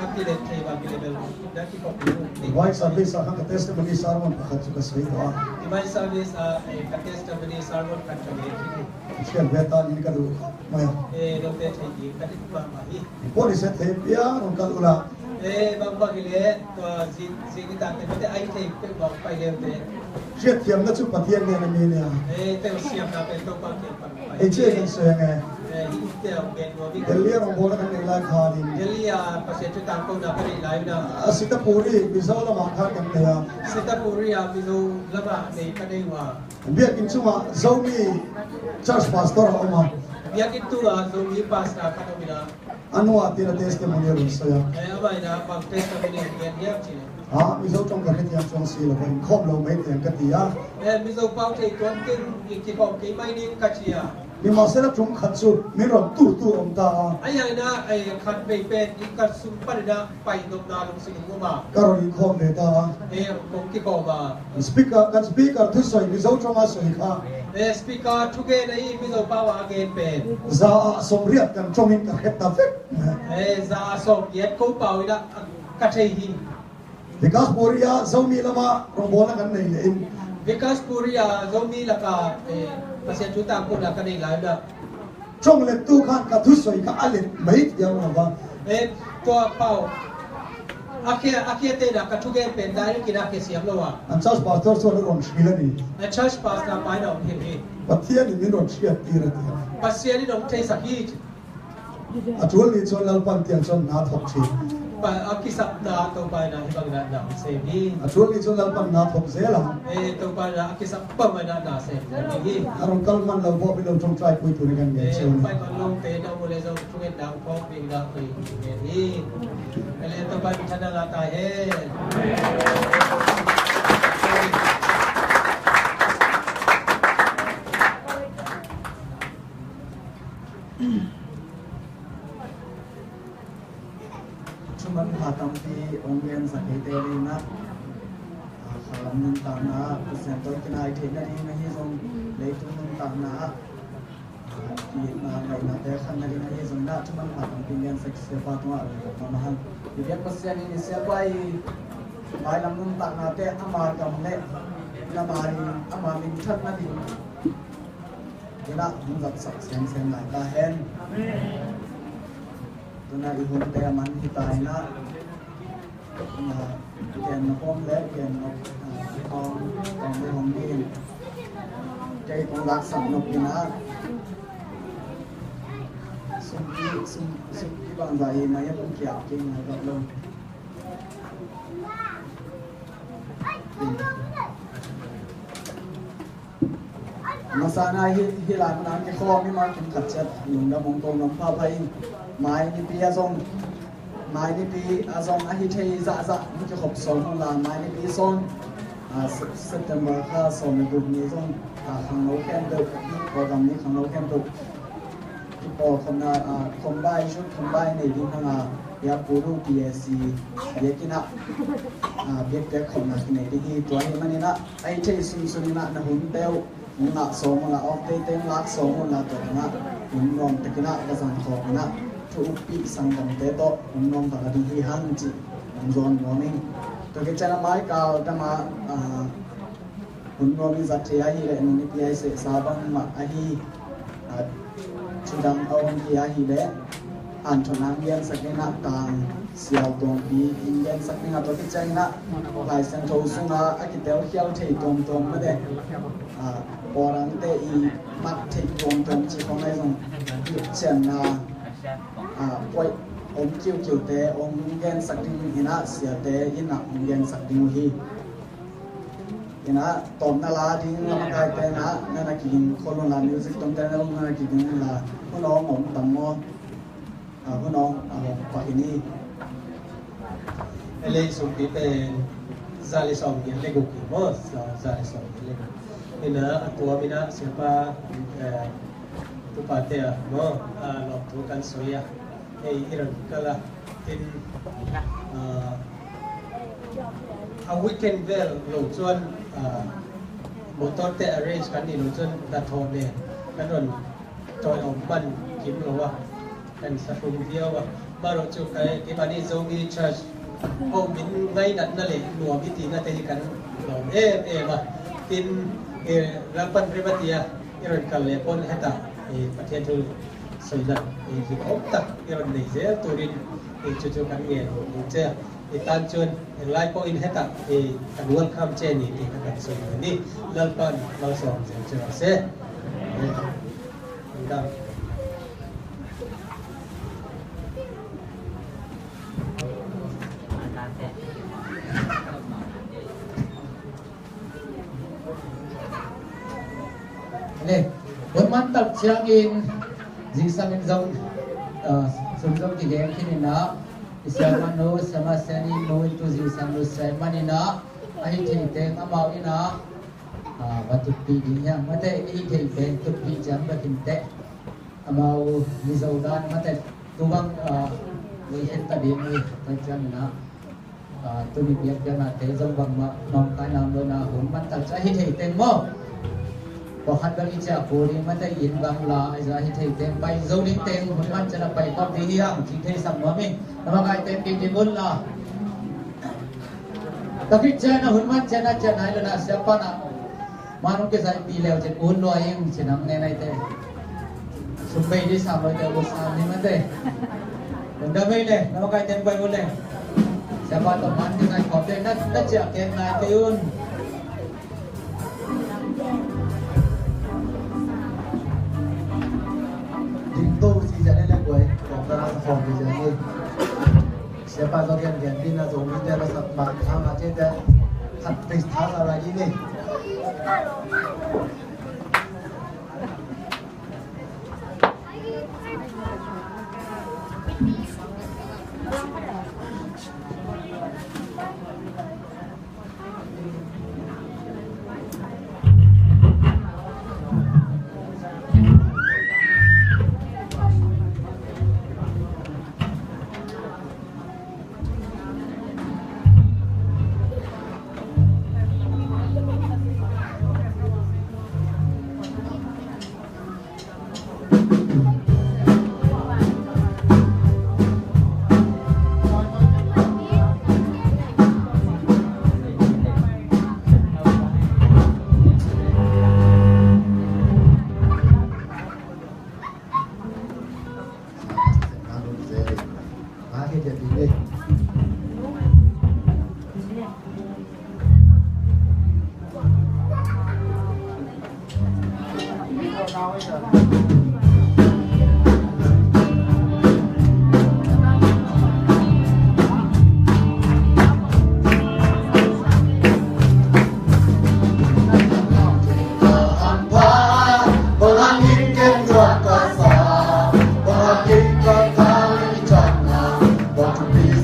Speaker 2: aki le thei ba bi le bel da ki ko pi
Speaker 1: Divine service ang testimony sermon pakhat chu ka sei to.
Speaker 2: divine service ka testimony sermon ka ta le ki
Speaker 1: Siya beta ni ka du. Maya.
Speaker 2: lo te thei ki ka ti pa ma hi
Speaker 1: Police the pia ron kal ula.
Speaker 2: bang ba ki le to ji ki ta te ai thei pe ba pai le te
Speaker 1: Siya thiam na chu pathian ne na mi ne.
Speaker 2: te siam na pe to pa ke pa
Speaker 1: Ei che kan se nge.
Speaker 2: hi te ben mo bi
Speaker 1: Delia ron bola kan nei lai kha ni.
Speaker 2: Delia pa se tu tang ko na pa ni live na
Speaker 1: Asita puri bisaw la ma kha kan ne ya.
Speaker 2: Sitapuria bizo lama ne kanai wa
Speaker 1: Bia kin chuma zomi church pastor oma.
Speaker 2: biakin tu la zo mi pasta kanomina
Speaker 1: Anwa tira testimony ron so ya.
Speaker 2: amai na pag testimony yan yan chile
Speaker 1: Ha mi zo tong ka thiam chong si la kan khom lo mai tiang ka ti ya.
Speaker 2: bizo pau thei tuan kin ki pau ke mai ni kachia
Speaker 1: Ni ma se la chung khat chu mi ron tu om ta.
Speaker 2: ayai na ai khat bei pen ni ka sum parida pai dom na lung sing ma
Speaker 1: Ka ron khom le ta.
Speaker 2: kong ki ko ba
Speaker 1: Speaker thu soi mi zo chong a soi kha.
Speaker 2: speaker thuge nei bizo pau again pen
Speaker 1: Za som riat kan chong in ka het ta vek.
Speaker 2: za som yet ko pau ida ka thei hi
Speaker 1: Because Poria zomi lama ron bola kan nei le in.
Speaker 2: Vikas Puria zomi laka pasien chuta ko la kanai live da
Speaker 1: Chong le tu khan ka thu soi ka alet mai ya na ba.
Speaker 2: to pau akia te na ka thuge pen dai ki na ke siam lo wa
Speaker 1: An church pastor so ron shila ni.
Speaker 2: a church pastor pai na hi hi
Speaker 1: Pathia ni mi ron chia tira ti.
Speaker 2: pasien ni dong thei sakhi
Speaker 1: Atul ni chon lal pan tian chon na thok chi.
Speaker 2: pa akisap na to pai na hi bang na se bi
Speaker 1: Atul ni chon lal pan na thok zela.
Speaker 2: to pai na akisap pa ma na se hi
Speaker 1: Aron kalman lo bo bi lo chong try pui tu ni kan ge chon.
Speaker 2: pai kon long te na mo le zo thuge dang ko bi da ko hi ele to pai chana la ta he
Speaker 3: Cuman hatam di onggen sakit dari nak kalau mentang nak presenter kena ide dari nahi zong leitu mentang nak di mana nak dekan dari nahi zong nak cuman hatam pinggan sepa tu ada mamahan dia pasien ini siapa mai lam mentang nak te amar kamne namari amar mintat nadi dia nak sak sen nak tahan tuna ihun te man hitai na ken no pom le ken no ong le hong din kai kong lak sam no pina sum ki bang zai ma ya pom kya king na ga lo masana hilan nan ke kho mi ma kin khat chat lung da mong tong nom pha phai mai ni pi azong mai ni pi azong a hi thei za za ni ke khop som la mai ni pi son September kha som ni bu ni zong khang lo ken do program ni khang lo ken do ki po khom na khom bai shu khom bai nei din na ya puru PSC ye kina biết cái khom na ki nei hi to ni mani na ai thei sum na na hun teo nga so nga of te te nga so nga to nga nom te kina ka san kho na thu pi sang dam te to nom ta di hi hang chi zon morning to ke chana mai ka ta ma nom ni za te ai le ni pi ai se sa bang ma ai chu dam awon ki ai le an thona ngian sakena tang siao tong pi indian sakena to ke chana lai san tho sunga akitel khial thei tom ma de orang te I mat thei tom chi khong ai song chen na quay om kiu te om gen sak ding ina sia te ina gen sak ding hi ina tom na la ding la kai te na na kin kolon la music tom te na na kin la ko no mom tam mo ko no pa ini
Speaker 2: ele sum pi pe zali som ye le guk mo zali som le ina atua bina siapa tu pate mo lo tu kan soya iran kala in a weekend bell lo chuan motor te arrange kan ni lo chuan da thon ne kan ron toy om ban kim lo wa kan sa phung dia wa baro chu kai ke bani zomi church o min ngai dat na le nuam i ti na te kan lom ma tin rapan privatia iron kal le pon heta pathian thu soila hi ok tak iron nei je turin chu chu kan nge che tan chun lai po in heta kan welcome che ni kan so ni lalpan mal som che se da
Speaker 4: này bốn mắt tập trang in gì sang in dòng sum dòng thì game khi nó sama no sama seni no itu gì sang no sai mani nó ai thì tên amau ina và tụt pi đi nha mà thế ai thì tên tụt pi chẳng là kinh tế amau ni dâu đan mà thế tu bang người hiện tại đi người tại chẳng nó tôi biết cái là thế dòng bằng mà nong cái nào đó là bốn mắt tập ai thì tên mo Bahan bagi cakap ni mata in bangla aja hithei tem pai zoning tem hunman chana pai top di hiang thithei samwa mi namakai tem ki jingul la tapi chana hunman chana lana siapa na manu ke sai pi leo chen un lo yang chenam ne nai te sumbai di samoi te usam ni mate benda mai le namakai tem pai le siapa to man ke sai khop te na chak ke na te un
Speaker 3: tu si jadi lek gue, kalau nak sekolah di sini, siapa tahu yang ganti na zombie dia rasa macam macam dia, hat pesta lagi ni.
Speaker 1: What to be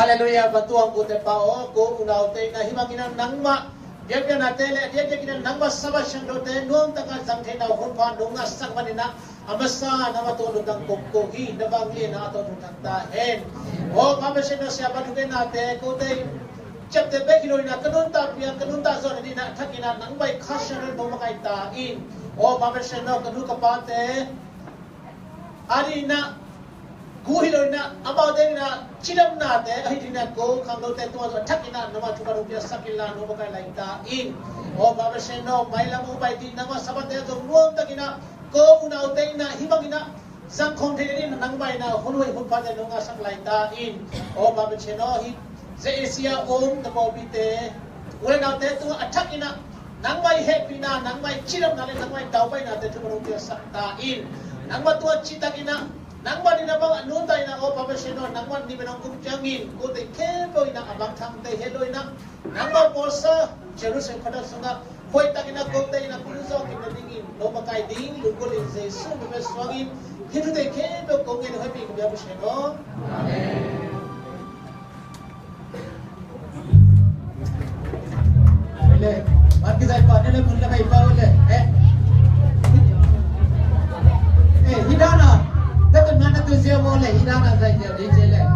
Speaker 4: Haleluya batuang ko te pao ko unaw te na himangina nangma dia na tele dia kina nangma sabah syando te nuang taka sangke na hunpa nunga sangmanina amasa nama to nutang kokkogi na bangli na to nutang tahen o pameseno siapa duke na te ko te chap te be kilo na kanunta zon ni na thakina nangbai khashare no makai ta in o pameseno kanu kapate ari na Guhilo na about na chidam na te ahidina ko kanglo te tuwa thakina nama chuka rupya sakila no makai laita in o babaseno maila mo bai din nama sabate zo nuam takina ko una utay na himangina sang kontherin nang bai na hunoi hunpa te no nga sak laita in o babaseno hi ze asia om namo bite ule na te tuwa thakina nang bai happy na nang bai chidam na le nang bai dau bai na te chuka rupya sakta in nang ba tuwa chitakina Nangman ni nabang anutay na o pabasino nangman ni menang kumjangin ko te kebo ina abang thang te helo ina nangman posa Jerusalem kada sunga hoy takina ko te ina kuluso kinadingin no makai ding lugol in Jesus be swangin hitu te kebo ko ngin hoy pi ko pabasino amen le mati sai pa ne mulla kai pa le hidana Tapi mana tu siapa boleh hilang asal dia dijele.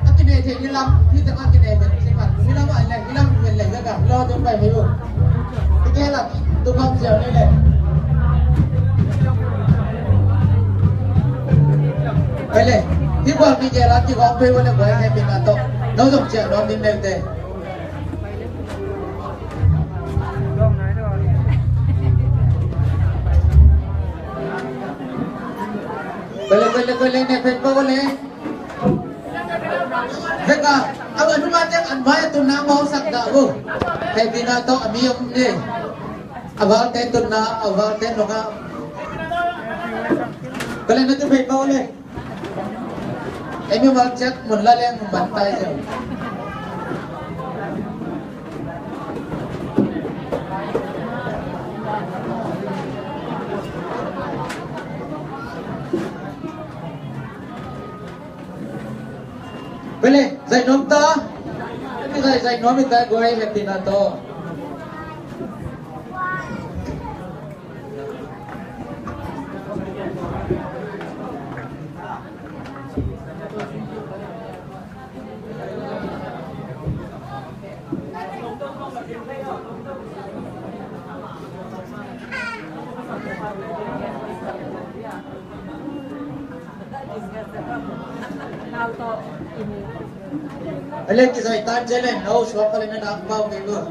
Speaker 4: Tapi ni dia hilang, kita kan kita bersihkan. Hilang apa? Hilang boleh juga. Hilang tu baik hidup. Kita lah tu kau siapa ni le. Boleh. Tiba ni je lah tiba apa boleh boleh happy nato. Nozok je, nomin deh. Boleh ni Facebook boleh. Jika awak tu macam anbaya tu nama osak dah bu. Happy na to amiyom ni. Awak tu na awak tu nunga. Boleh ni tu Facebook boleh. Ini macam mula yang bantai je. Boleh, saya nom ta. Ini saya nom kita goreng happy na to. Alek kisah itan jalan, no swap kali na nakbau kayo.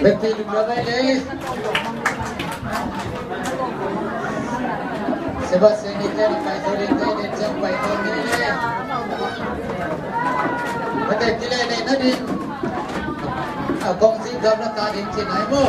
Speaker 4: Betul juga guys. Sebab sini kan sore ni sampai ni. Betul kile ni nanti. Kongsi gambar tadi sini mo.